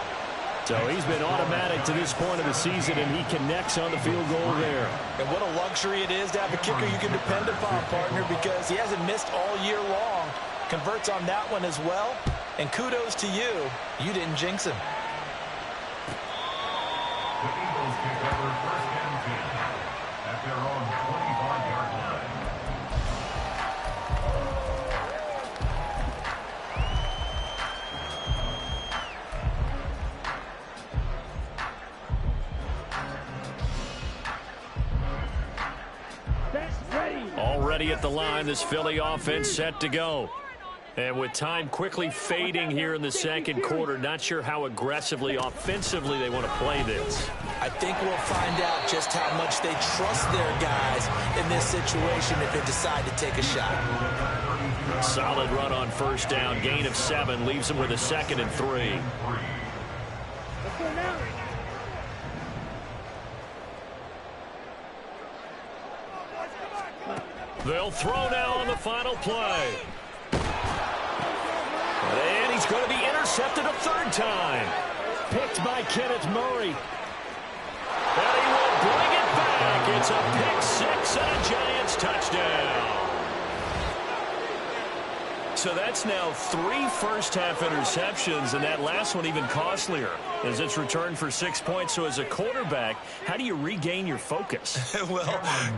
So he's been automatic to this point of the season, and he connects on the field goal there. And what a luxury it is to have a kicker you can depend upon, partner, because he hasn't missed all year long. Converts on that one as well. And kudos to you. You didn't jinx him. The Eagles kick over 1st and 10 at their own 25-yard line. Already at the line, this Philly offense set to go. And with time quickly fading here in the 2nd quarter, not sure how aggressively, offensively they want to play this. I think we'll find out just how much they trust their guys in this situation if they decide to take a shot. Solid run on 1st down, gain of 7, leaves them with a 2nd and 3. Let's go now. They'll throw now on the final play. And he's going to be intercepted. intercepted a third time. Picked by Kenneth Murray. And he will bring it back. It's a pick six and a Giants touchdown. So that's now 3 first-half interceptions, and that last one even costlier as it's returned for 6 points. So as a quarterback, how do you regain your focus? Well,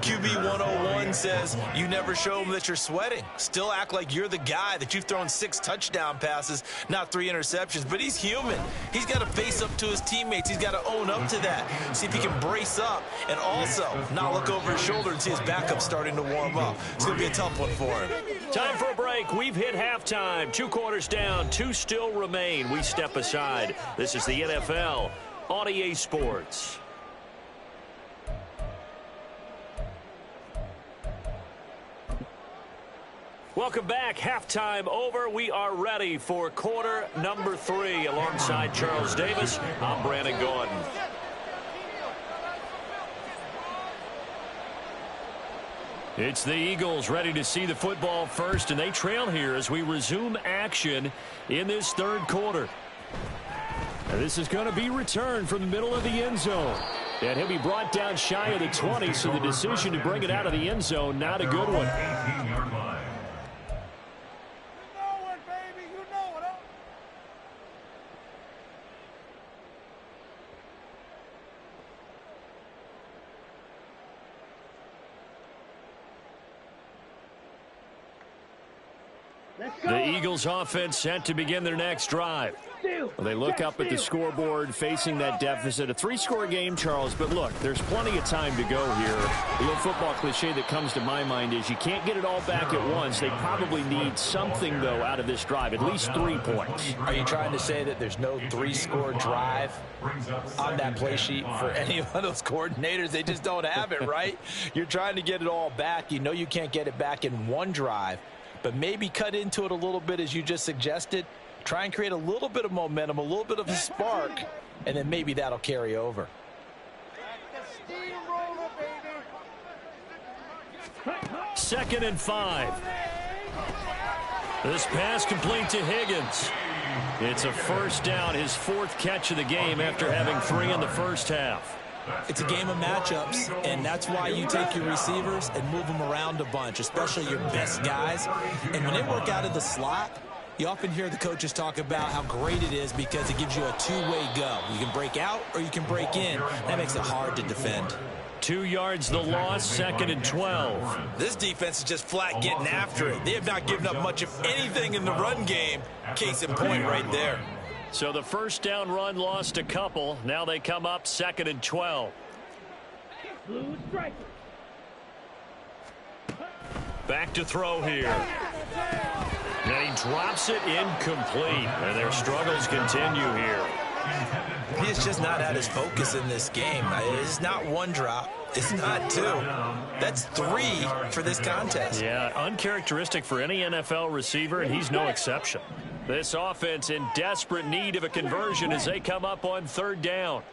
QB 101 says you never show them that you're sweating. Still act like you're the guy, that you've thrown 6 touchdown passes, not 3 interceptions. But he's human. He's got to face up to his teammates. He's got to own up to that. See if he can brace up and also not look over his shoulder and see his backup starting to warm up. It's going to be a tough one for him. Time for a break. We've hit halftime. 2 quarters down. 2 still remain. We step aside. This is the NFL on EA Sports. Welcome back. Halftime over. We are ready for quarter number 3. Alongside Charles Davis, I'm Brandon Gordon. It's the Eagles ready to see the football first, and they trail here as we resume action in this third quarter. And this is going to be returned from the middle of the end zone. And he'll be brought down shy of the 20, so the decision to bring it out of the end zone, not a good one. The Eagles offense set to begin their next drive. Well, they look up at the scoreboard facing that deficit. A 3-score game, Charles, but look, there's plenty of time to go here. The old football cliche that comes to my mind is you can't get it all back at once. They probably need something, though, out of this drive, at least 3 points. Are you trying to say that there's no 3-score drive on that play sheet for any of those coordinators? They just don't have it, right? You're trying to get it all back. You know you can't get it back in one drive, but maybe cut into it a little bit as you just suggested. Try and create a little bit of momentum, a little bit of a spark, and then maybe that'll carry over. Second and 5. This pass complete to Higgins. It's a first down, his 4th catch of the game after having 3 in the first half. It's a game of matchups, and that's why you take your receivers and move them around a bunch, especially your best guys. And when they work out of the slot, you often hear the coaches talk about how great it is because it gives you a 2-way go. You can break out or you can break in. That makes it hard to defend. 2 yards the loss, 2nd and 12. This defense is just flat getting after it. They have not given up much of anything in the run game. Case in point right there. So the first down run lost a couple. Now they come up 2nd and 12. Back to throw here. And he drops it incomplete. And their struggles continue here. He's just not at his focus in this game. It's not 1 drop. It's not 2. That's 3 for this contest. Yeah, uncharacteristic for any NFL receiver, and he's no exception. This offense in desperate need of a conversion as they come up on 3rd down.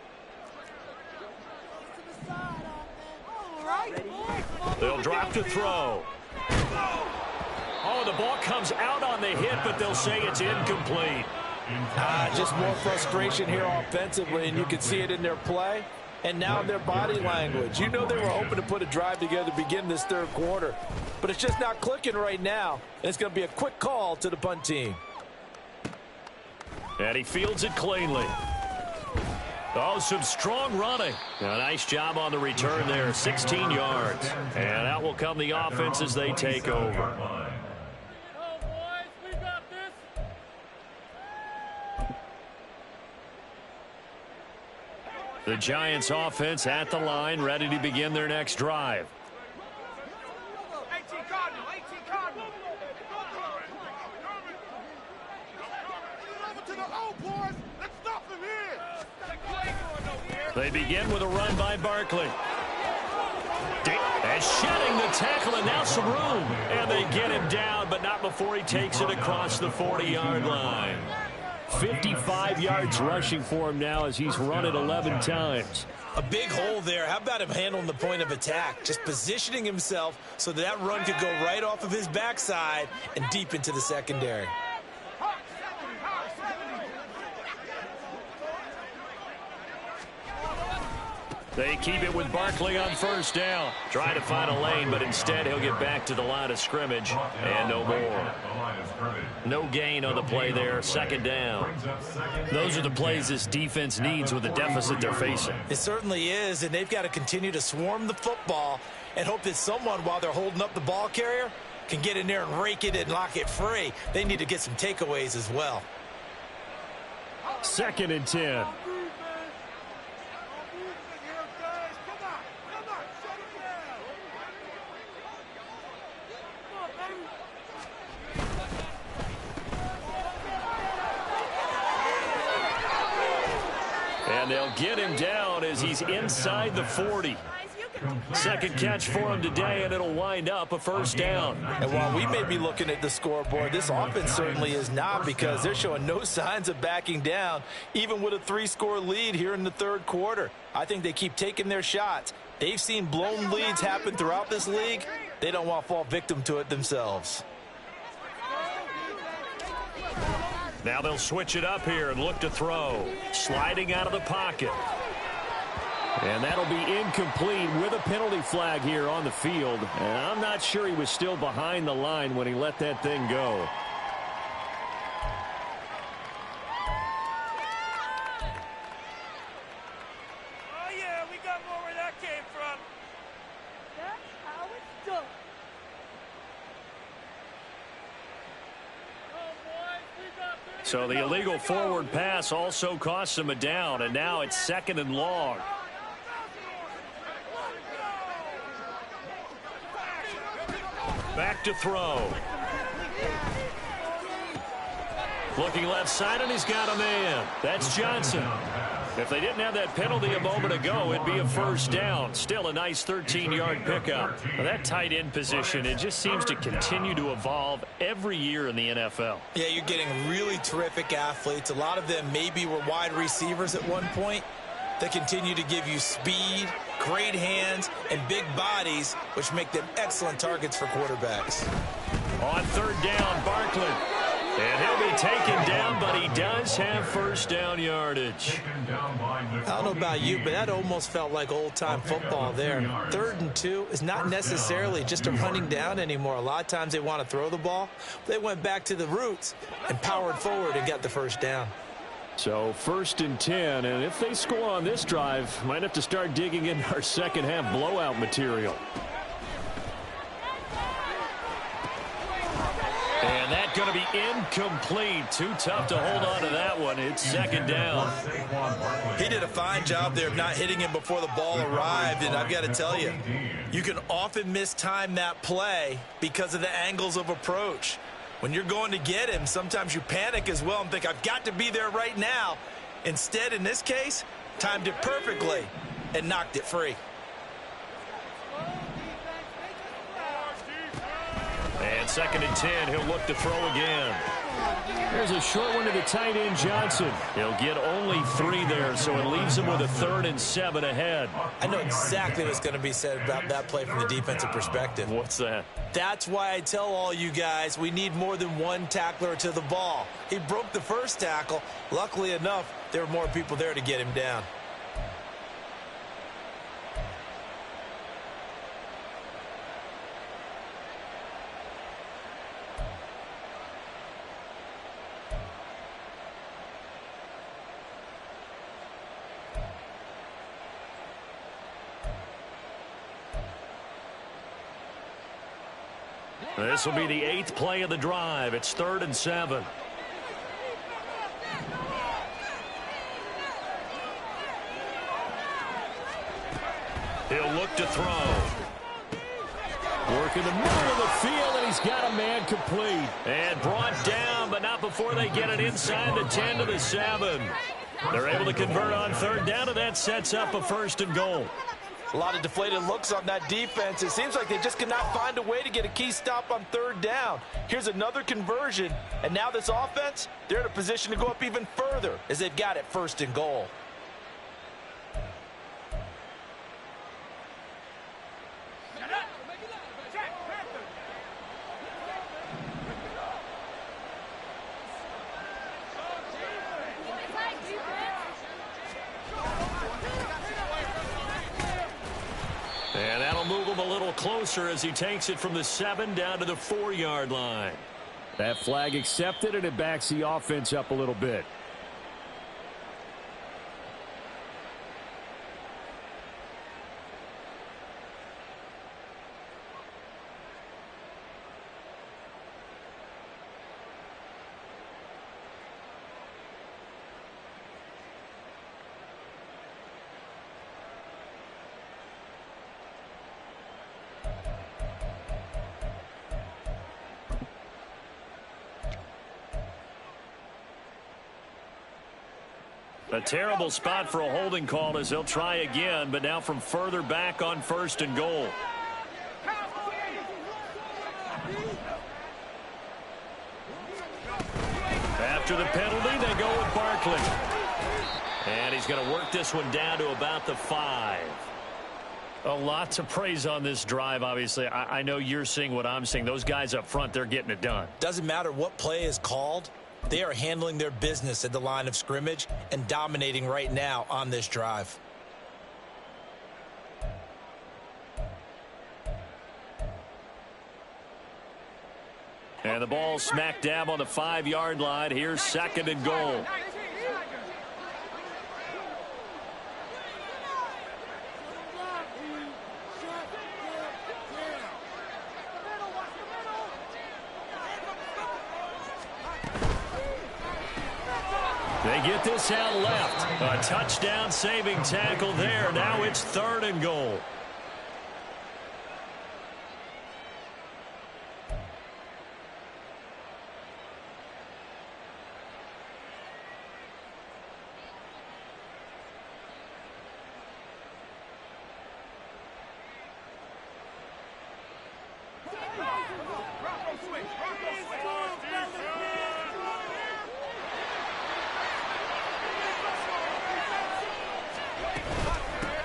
They'll drop to throw. Oh, the ball comes out on the hit, but they'll say it's incomplete. Just more frustration here offensively, and you can see it in their play and now in their body language. You know they were hoping to put a drive together to begin this third quarter, but it's just not clicking right now, and it's going to be a quick call to the punt team. And he fields it cleanly. Oh, some strong running. A nice job on the return there, 16 yards. And out will come the offense as they take over. The Giants offense at the line, ready to begin their next drive. They begin with a run by Barkley. And shedding the tackle, and now some room. And they get him down, but not before he takes it across the 40-yard line. 55 yards rushing for him now as he's run it 11 times. A big hole there. How about him handling the point of attack? Just positioning himself so that run could go right off of his backside and deep into the secondary. They keep it with Barkley on first down. Trying to find a lane, but instead he'll get back to the line of scrimmage and no more. No gain on the play there. Second down. Those are the plays this defense needs with the deficit they're facing. It certainly is, and they've got to continue to swarm the football and hope that someone, while they're holding up the ball carrier, can get in there and rake it and lock it free. They need to get some takeaways as well. 2nd and 10. And they'll get him down as he's inside the 40. Second catch for him today, and it'll wind up a first down. And while we may be looking at the scoreboard, this offense certainly is not, because they're showing no signs of backing down, even with a 3-score lead here in the third quarter. I think they keep taking their shots. They've seen blown leads happen throughout this league. They don't want to fall victim to it themselves. Now they'll switch it up here and look to throw. Sliding out of the pocket. And that'll be incomplete with a penalty flag here on the field. And I'm not sure he was still behind the line when he let that thing go. Oh, yeah, we got more where that came from. That's how it's done. So the illegal forward pass also costs him a down, and now it's 2nd and long. Back to throw. Looking left side, and he's got a man. That's Johnson. If they didn't have that penalty a moment ago, it'd be a first down. Still a nice 13-yard pickup. Now that tight end position, it just seems to continue to evolve every year in the NFL. Yeah, you're getting really terrific athletes. A lot of them maybe were wide receivers at one point. They continue to give you speed, great hands, and big bodies, which make them excellent targets for quarterbacks. On third down, Barkley. And he'll be taken down, but he does have first down yardage. I don't know about you, but that almost felt like old-time football there. 3rd and 2 is not necessarily just a running down anymore. A lot of times they want to throw the ball. They went back to the roots and powered forward and got the first down. So 1st and 10, and if they score on this drive, might have to start digging in our second half blowout material. And that's going to be incomplete. Too tough to hold on to that one. It's 2nd down. He did a fine job there of not hitting him before the ball arrived, and I've got to tell you, you can often mistime that play because of the angles of approach. When you're going to get him, sometimes you panic as well and think, I've got to be there right now. Instead, in this case, timed it perfectly and knocked it free. And 2nd and 10, he'll look to throw again. There's a short one to the tight end, Johnson. He'll get only 3 there, so it leaves him with a 3rd and 7 ahead. I know exactly what's going to be said about that play from the defensive perspective. What's that? That's why I tell all you guys we need more than one tackler to the ball. He broke the first tackle. Luckily enough, there were more people there to get him down. This will be the 8th play of the drive. It's 3rd and 7. He'll look to throw. Work in the middle of the field, and he's got a man complete. And brought down, but not before they get it inside the 10 to the 7. They're able to convert on 3rd down, and that sets up a 1st and goal. A lot of deflated looks on that defense. It seems like they just cannot find a way to get a key stop on 3rd down. Here's another conversion, and now this offense, they're in a position to go up even further as they've got it 1st and goal. closer as he takes it from the 7 down to the 4-yard line. That flag accepted, and it backs the offense up a little bit. A terrible spot for a holding call as they'll try again, but now from further back on 1st and goal. After the penalty, they go with Barkley. And he's going to work this one down to about the 5. A lot to praise on this drive, obviously. I know you're seeing what I'm seeing. Those guys up front, they're getting it done. Doesn't matter what play is called. They are handling their business at the line of scrimmage and dominating right now on this drive. And the ball smack dab on the 5-yard line. Here's 2nd and goal. They get this out left. A touchdown saving tackle there. Now it's 3rd and goal.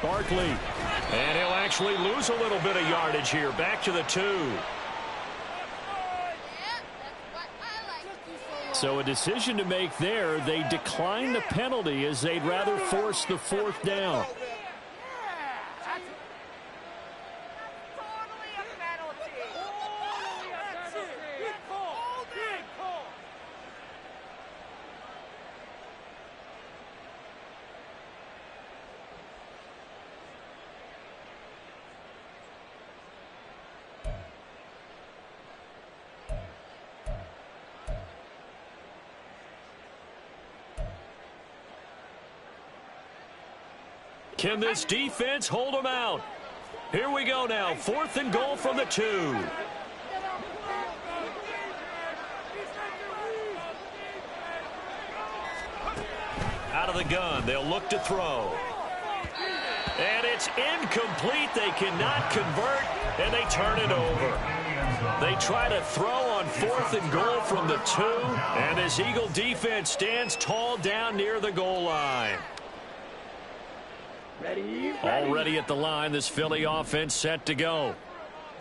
Barkley, and he'll actually lose a little bit of yardage here. Back to the 2. So a decision to make there. They decline the penalty as they'd rather force the 4th down. Can this defense hold them out? Here we go now. 4th and goal from the 2. Out of the gun. They'll look to throw. And it's incomplete. They cannot convert, and they turn it over. They try to throw on 4th and goal from the 2, and this Eagle defense stands tall down near the goal line. Already at the line, this Philly offense set to go.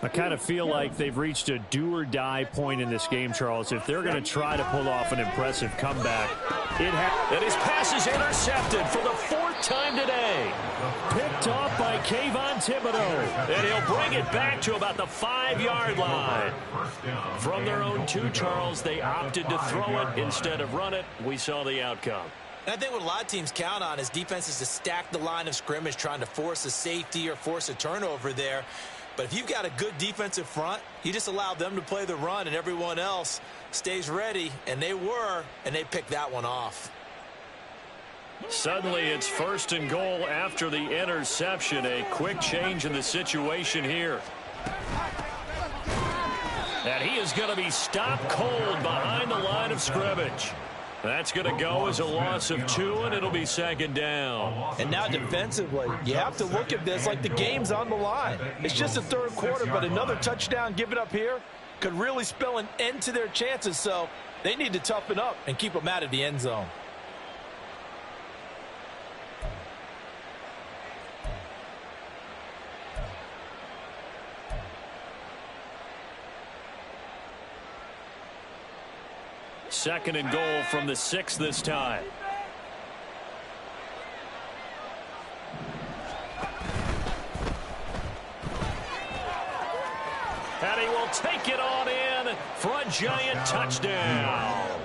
I kind of feel like they've reached a do-or-die point in this game, Charles. If they're going to try to pull off an impressive comeback, and his pass is intercepted for the 4th time today. Picked off by Kayvon Thibodeau, and he'll bring it back to about the 5-yard line. From their own 2, Charles, they opted to throw it instead of run it. We saw the outcome. And I think what a lot of teams count on is defenses to stack the line of scrimmage, trying to force a safety or force a turnover there. But if you've got a good defensive front, you just allow them to play the run and everyone else stays ready, and they were, and they picked that one off. Suddenly it's 1st and goal after the interception. A quick change in the situation here. And he is going to be stopped cold behind the line of scrimmage. That's going to go as a loss of 2, and it'll be 2nd down. And now defensively, you have to look at this like the game's on the line. It's just the 3rd quarter, but another touchdown given up here could really spell an end to their chances. So they need to toughen up and keep them out of the end zone. Second and goal from the 6 this time. and he will take it on in for a Giant touchdown.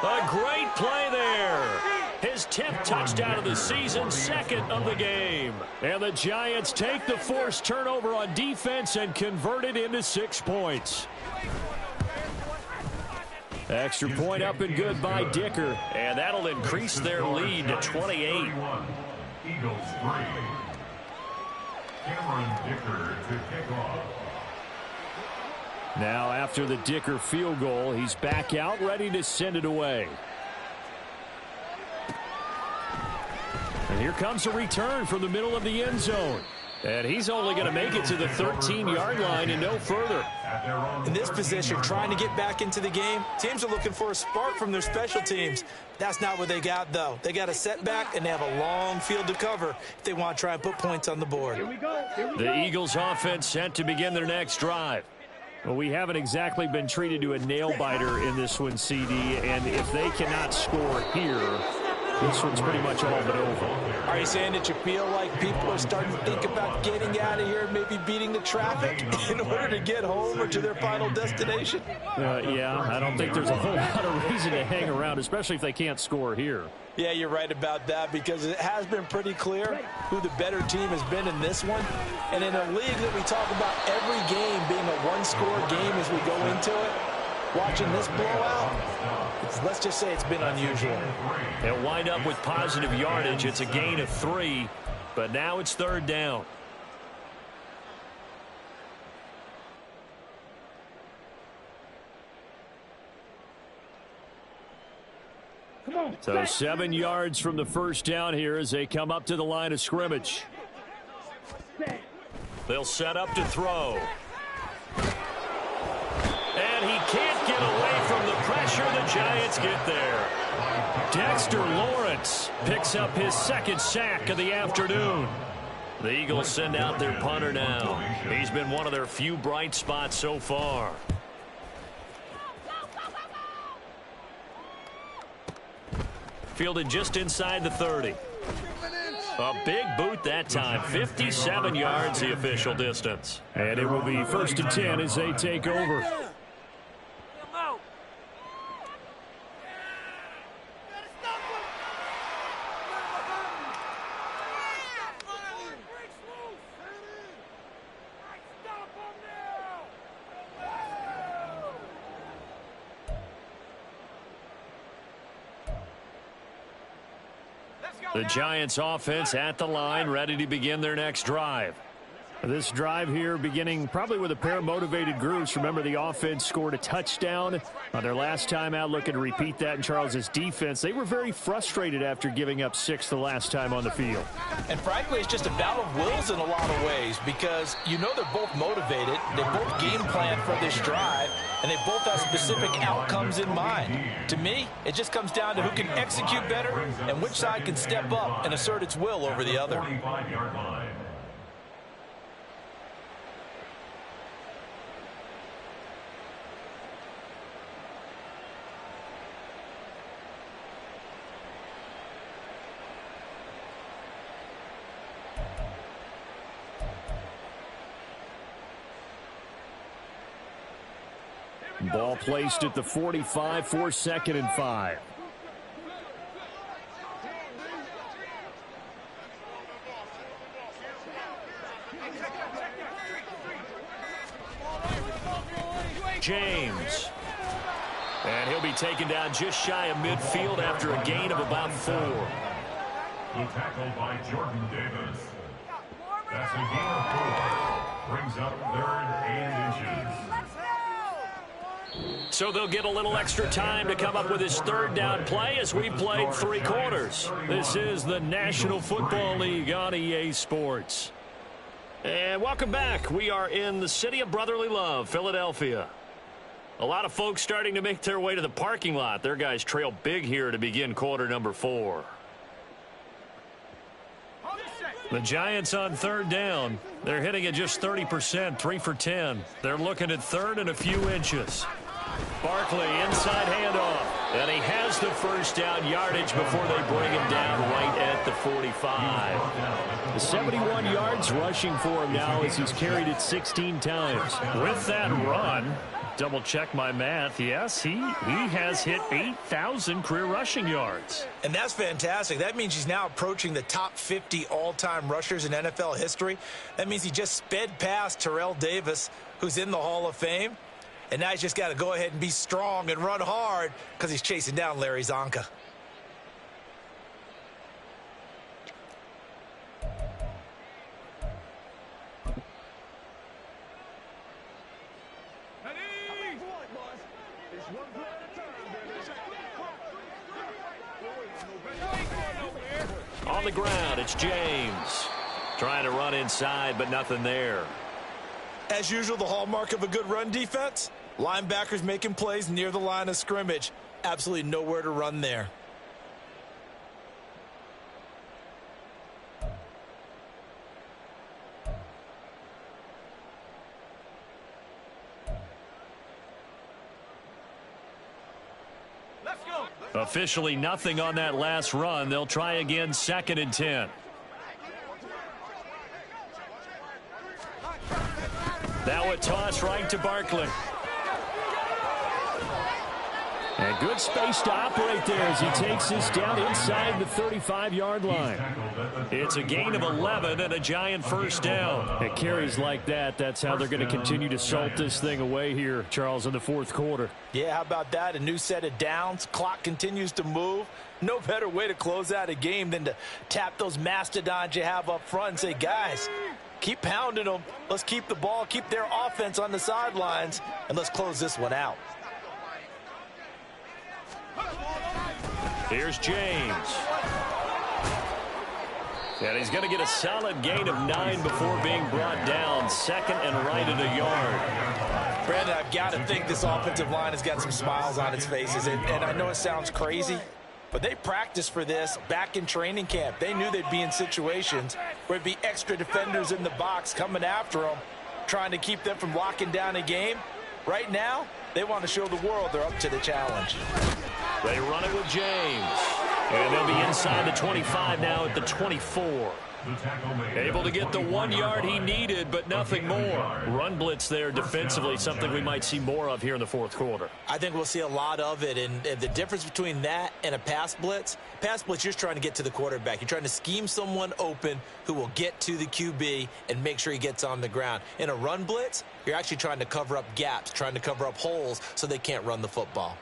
A great play there. His 10th touchdown of the season, 2nd of the game. And the Giants take the forced turnover on defense and convert it into 6 points. Extra point up and good by Dicker. And that'll increase their lead to 28. Eagles 3. Cameron Dicker to kick off. Now after the Dicker field goal, he's back out ready to send it away. And here comes a return from the middle of the end zone. And he's only going to make it to the 13-yard line and no further. In this position, trying to get back into the game, teams are looking for a spark from their special teams. That's not what they got, though. They got a setback, and they have a long field to cover if they want to try and put points on the board. The Eagles offense set to begin their next drive. Well, we haven't exactly been treated to a nail-biter in this one, CD, and if they cannot score here, this one's pretty much all but over. Are you saying that you feel like people are starting to think about getting out of here, maybe beating the traffic in order to get home or to their final destination? Yeah, I don't think there's a whole lot of reason to hang around, especially if they can't score here. Yeah, you're right about that, because it has been pretty clear who the better team has been in this one. And in a league that we talk about every game being a one-score game as we go into it, watching this blowout, let's just say it's been unusual. They'll wind up with positive yardage. It's a gain of 3, but now it's 3rd down. So 7 yards from the first down here as they come up to the line of scrimmage. They'll set up to throw. And he can't get away from the pressure. The Giants get there. Dexter Lawrence picks up his 2nd sack of the afternoon. The Eagles send out their punter now. He's been one of their few bright spots so far. Fielded just inside the 30. A big boot that time. 57 yards the official distance. And it will be 1st and 10 as they take over. The Giants offense at the line, ready to begin their next drive. This drive here beginning probably with a pair of motivated groups. Remember, the offense scored a touchdown on their last time out. Looking to repeat that in Charles's defense. They were very frustrated after giving up 6 the last time on the field. And frankly, it's just a battle of wills in a lot of ways, because you know they're both motivated. They both game plan for this drive, and they both have specific outcomes in mind. To me, it just comes down to who can execute better and which side can step up and assert its will over the other. 45-yard line. Ball placed at the 45 for 2nd and 5. James. And he'll be taken down just shy of midfield after a gain of about 4. The tackle by Jordan Davis. That's a gain of 4. Brings up 3rd and inches. So they'll get a little extra time to come up with his 3rd down play as we played 3 quarters. This is the National Football League on EA Sports. And welcome back. We are in the city of brotherly love, Philadelphia. A lot of folks starting to make their way to the parking lot. Their guys trail big here to begin quarter number 4. The Giants on 3rd down. They're hitting at just 30%, 3 for 10. They're looking at 3rd and a few inches. Barkley, inside handoff. And he has the 1st down yardage before they bring him down right at the 45. 71 yards rushing for him now as he's carried it 16 times. With that run, double check my math. Yes, he has hit 8,000 career rushing yards. And that's fantastic. That means he's now approaching the top 50 all-time rushers in NFL history. That means he just sped past Terrell Davis, who's in the Hall of Fame. And now he's just got to go ahead and be strong and run hard because he's chasing down Larry Zonka. On the ground, it's James. Trying to run inside, but nothing there. As usual, the hallmark of a good run defense, linebackers making plays near the line of scrimmage. Absolutely nowhere to run there. Officially nothing on that last run. They'll try again, 2nd and 10. Now a toss right to Barkley. And good space to operate there as he takes this down inside the 35-yard line. It's a gain of 11 and a giant first down. At carries like that, that's how they're going to continue to salt this thing away here, Charles, in the fourth quarter. Yeah, how about that? A new set of downs. Clock continues to move. No better way to close out a game than to tap those mastodons you have up front and say, guys, keep pounding them. Let's keep the ball, keep their offense on the sidelines, and let's close this one out. Here's James. And he's going to get a solid gain of 9 before being brought down. 2nd and right at a yard. Brandon, I've got to think this offensive line has got some smiles on its faces. And I know it sounds crazy, but they practiced for this back in training camp. They knew they'd be in situations where it'd be extra defenders in the box coming after them, trying to keep them from locking down a game. Right now, they want to show the world they're up to the challenge. They run it with James. And they'll be inside the 25 now at the 24. Able to get the 1 yard he needed, but nothing more. Run blitz there defensively, something we might see more of here in the fourth quarter. I think we'll see a lot of it, and the difference between that and a pass blitz, you're just trying to get to the quarterback. You're trying to scheme someone open who will get to the QB and make sure he gets on the ground. In a run blitz, you're actually trying to cover up gaps, trying to cover up holes so they can't run the football.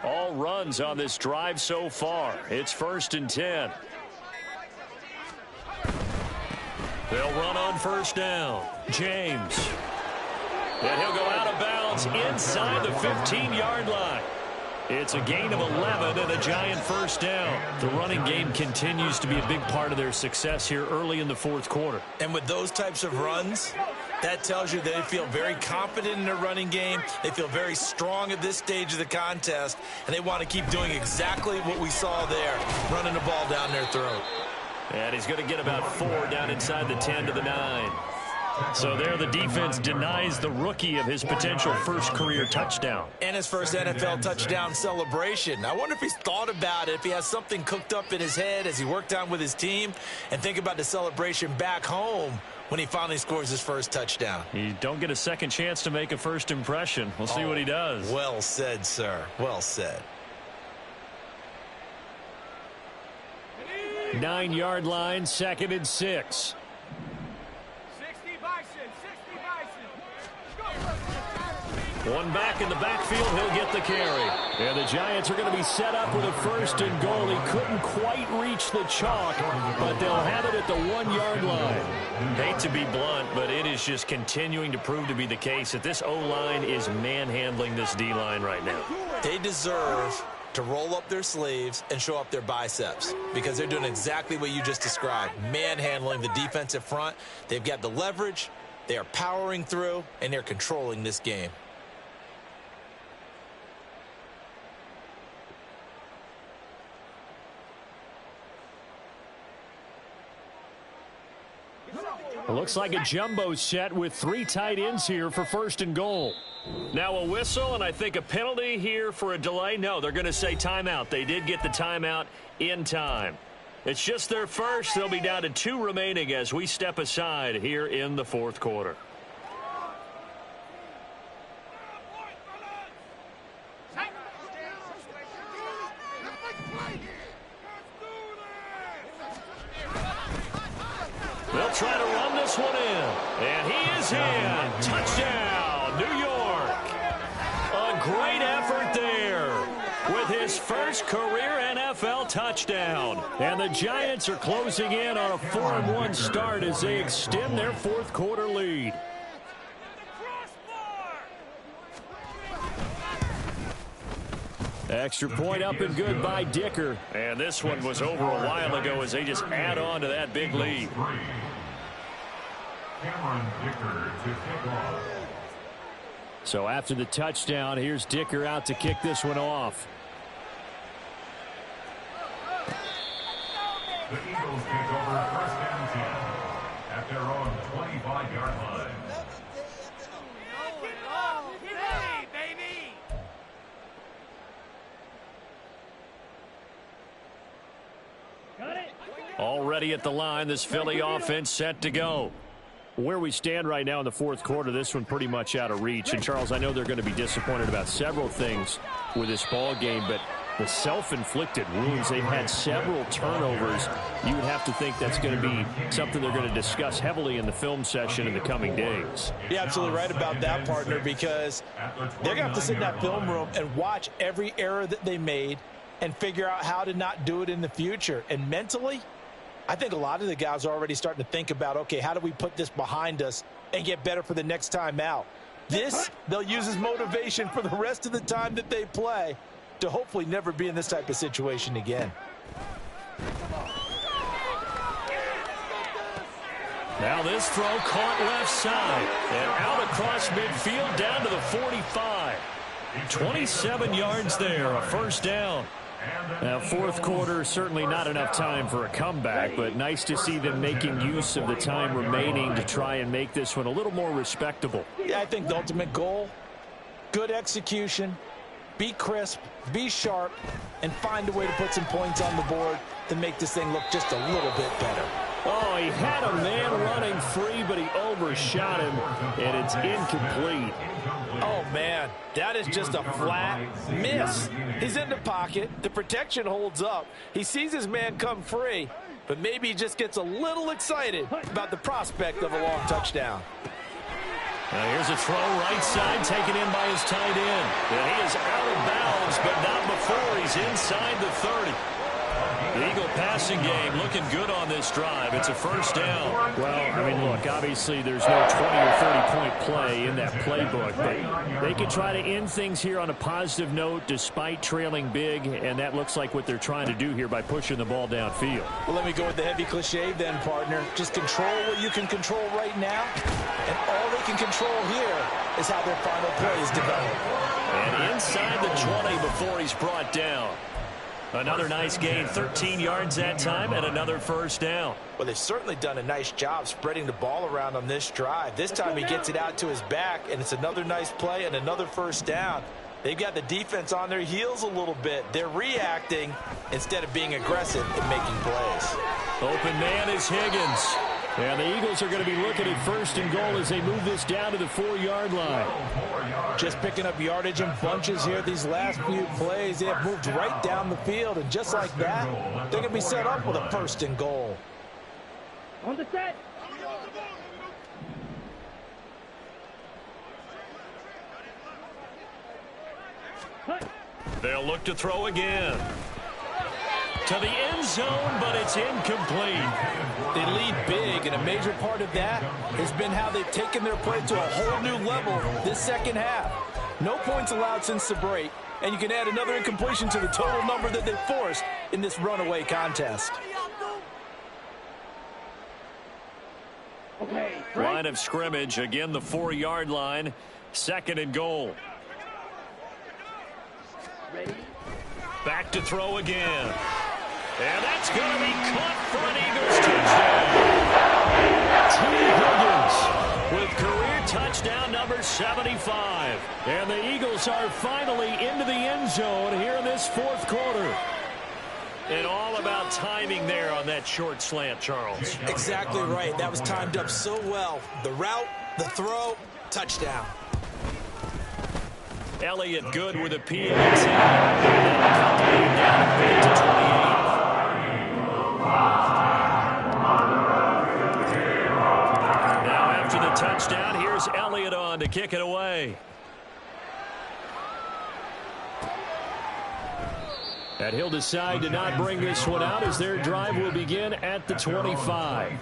All runs on this drive so far. It's 1st and 10. They'll run on 1st down. James. And he'll go out of bounds inside the 15-yard line. It's a gain of 11 and a giant first down. The running game continues to be a big part of their success here early in the fourth quarter. And with those types of runs, that tells you they feel very confident in their running game. They feel very strong at this stage of the contest, and they want to keep doing exactly what we saw there, running the ball down their throat. And he's going to get about 4 down inside the 10 to the 9. So there the defense denies the rookie of his potential first career touchdown. And his first NFL touchdown celebration. I wonder if he's thought about it, if he has something cooked up in his head as he worked on with his team, and think about the celebration back home when he finally scores his first touchdown. You don't get a second chance to make a first impression. We'll see what he does. Well said, sir. Well said. 9-yard line, 2nd and 6. One back in the backfield, he'll get the carry. And the Giants are going to be set up with a 1st and goal. He couldn't quite reach the chalk, but they'll have it at the 1-yard line. Hate to be blunt, but it is just continuing to prove to be the case that this O-line is manhandling this D-line right now. They deserve to roll up their sleeves and show up their biceps because they're doing exactly what you just described, manhandling the defensive front. They've got the leverage, they are powering through, and they're controlling this game. It looks like a jumbo set with 3 tight ends here for 1st and goal. Now a whistle, and I think a penalty here for a delay. No, they're going to say timeout. They did get the timeout in time. It's just their first. They'll be down to 2 remaining as we step aside here in the 4th quarter. They'll try to run this one in. And he is in. Touchdown, New York. A great effort there with his first career NFL touchdown. And the Giants are closing in on a 4-1 start as they extend their 4th quarter lead. Extra point up and good by Dicker. And this one was over a while ago as they just add on to that big lead. So after the touchdown, here's Dicker out to kick this one off. The Eagles take over 1st and 10 at their own 25-yard line. Already at the line, this Philly offense set to go. Where we stand right now in the 4th quarter, this one pretty much out of reach. And, Charles, I know they're going to be disappointed about several things with this ball game, but the self-inflicted wounds, they've had several turnovers. You would have to think that's going to be something they're going to discuss heavily in the film session in the coming days. You're absolutely right about that, partner, because they're going to have to sit in that film room and watch every error that they made and figure out how to not do it in the future. And mentally, I think a lot of the guys are already starting to think about, okay, how do we put this behind us and get better for the next time out? This, they'll use as motivation for the rest of the time that they play to hopefully never be in this type of situation again. Now this throw caught left side and out across midfield down to the 45. 27 yards there, a 1st down. Now, 4th quarter, certainly not enough time for a comeback, but nice to see them making use of the time remaining to try and make this one a little more respectable. Yeah, I think the ultimate goal, good execution, be crisp, be sharp, and find a way to put some points on the board to make this thing look just a little bit better. Oh, he had a man running free, but he overshot him, and it's incomplete. Oh, man, that is just a flat miss. He's in the pocket. The protection holds up. He sees his man come free, but maybe he just gets a little excited about the prospect of a long touchdown. Now here's a throw right side, taken in by his tight end. And he is out of bounds, but not before he's inside the 30. The Eagle passing game looking good on this drive. It's a 1st down. Well, I mean, look, obviously there's no 20 or 30-point play in that playbook, but they can try to end things here on a positive note despite trailing big, and that looks like what they're trying to do here by pushing the ball downfield. Well, let me go with the heavy cliche then, partner. Just control what you can control right now, and all they can control here is how their final plays develop. And inside the 20 before he's brought down. Another nice gain, 13 yards that time, and another 1st down. Well, they've certainly done a nice job spreading the ball around on this drive. This time he gets it out to his back, and it's another nice play and another 1st down. They've got the defense on their heels a little bit. They're reacting instead of being aggressive and making plays. Open man is Higgins. And the Eagles are going to be looking at 1st and goal as they move this down to the 4-yard line. Just picking up yardage in bunches here these last few plays. They have moved right down the field, and just like that, they're going to be set up with a 1st and goal. On the set. They'll look to throw again. To the end zone, but it's incomplete. They lead big, and a major part of that has been how they've taken their play to a whole new level this 2nd half. No points allowed since the break, and you can add another incompletion to the total number that they've forced in this runaway contest. Okay. Line of scrimmage, again the 4-yard line, 2nd and goal. Ready? Back to throw again. And that's going to be caught for an Eagles touchdown. Eagles are finally into the end zone here in this fourth quarter. And all about timing there on that short slant, Charles. Exactly right. That was timed up so well. The route, the throw, touchdown. Elliott good with a PAT. Down to 28. Now after the touchdown, here's Elliott on to kick it away. And he'll decide to not bring this one out as their drive will begin at the 25.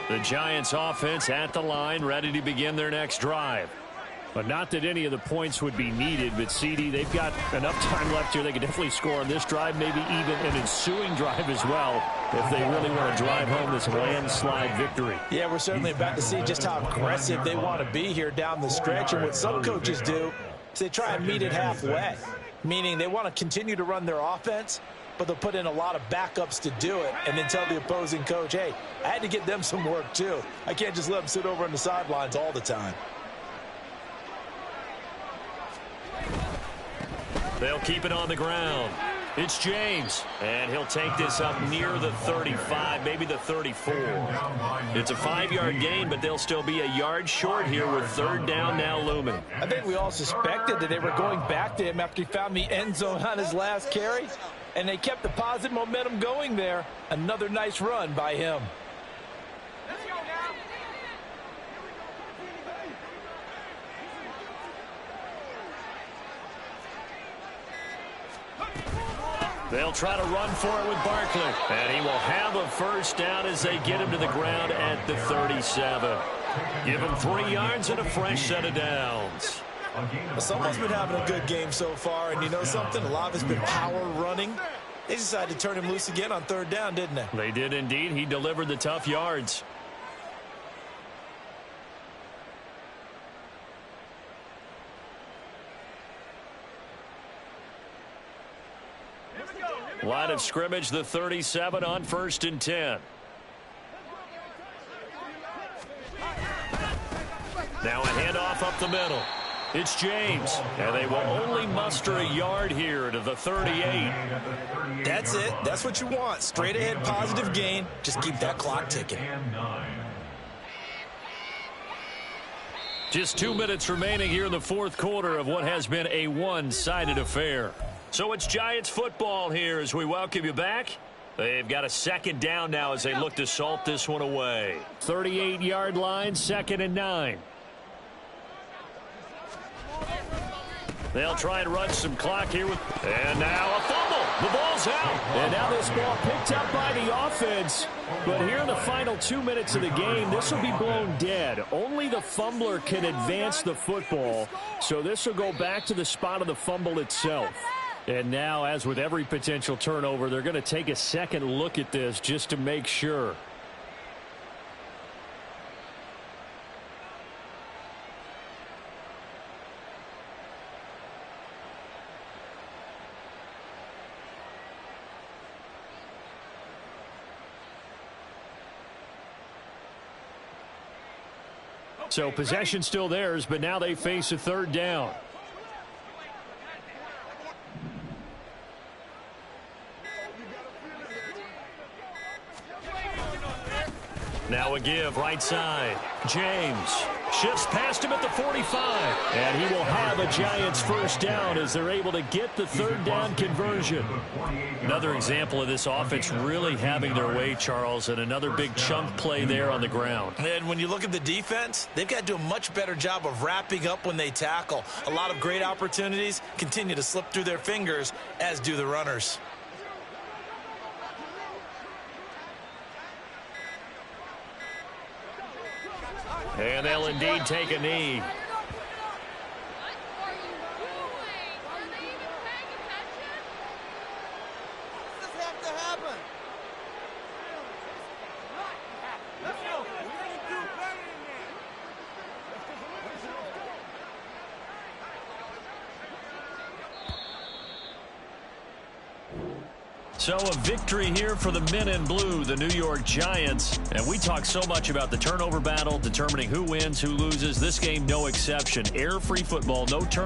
The Giants offense at the line, ready to begin their next drive. But not that any of the points would be needed, but CD, they've got enough time left here. They could definitely score on this drive, maybe even an ensuing drive as well, if they really want to drive home this landslide victory. Yeah, we're certainly about to see just how aggressive they want to be here down the stretch. And what some coaches do is they try and meet it halfway, meaning they want to continue to run their offense, but they'll put in a lot of backups to do it and then tell the opposing coach, hey, I had to get them some work too. I can't just let them sit over on the sidelines all the time. They'll keep it on the ground. It's James, and he'll take this up near the 35, maybe the 34. It's a 5-yard gain, but they'll still be a yard short here with third down now looming. I think we all suspected that they were going back to him after he found the end zone on his last carry, and they kept the positive momentum going there. Another nice run by him. They'll try to run for it with Barkley. And he will have a first down as they get him to the ground at the 37. Give him 3 yards and a fresh set of downs. Someone's been having a good game so far, and you know something? A lot of it's been power running. They decided to turn him loose again on third down, didn't they? They did indeed. He delivered the tough yards. Line of scrimmage, the 37 on 1st and 10. Now a handoff up the middle. It's James, and they will only muster a yard here to the 38. That's it. That's what you want. Straight ahead positive gain. Just keep that clock ticking. Just 2 minutes remaining here in the fourth quarter of what has been a one-sided affair. So it's Giants football here as we welcome you back. They've got a second down now as they look to salt this one away. 38-yard line, 2nd and 9. They'll try and run some clock here. And now a fumble. The ball's out. And now this ball picked up by the offense. But here in the final 2 minutes of the game, this will be blown dead. Only the fumbler can advance the football. So this will go back to the spot of the fumble itself. And now, as with every potential turnover, they're going to take a second look at this just to make sure. So possession still theirs, but now they face a third down. Now a give right side. James shifts past him at the 45. And he will have a Giants first down as they're able to get the third down conversion. Another example of this offense really having their way, Charles, and another big chunk play there on the ground. And when you look at the defense, they've got to do a much better job of wrapping up when they tackle. A lot of great opportunities continue to slip through their fingers, as do the runners. And they'll indeed take a knee. So a victory here for the men in blue, the New York Giants. And we talk so much about the turnover battle, determining who wins, who loses. This game, no exception. Error-free football, no turnover.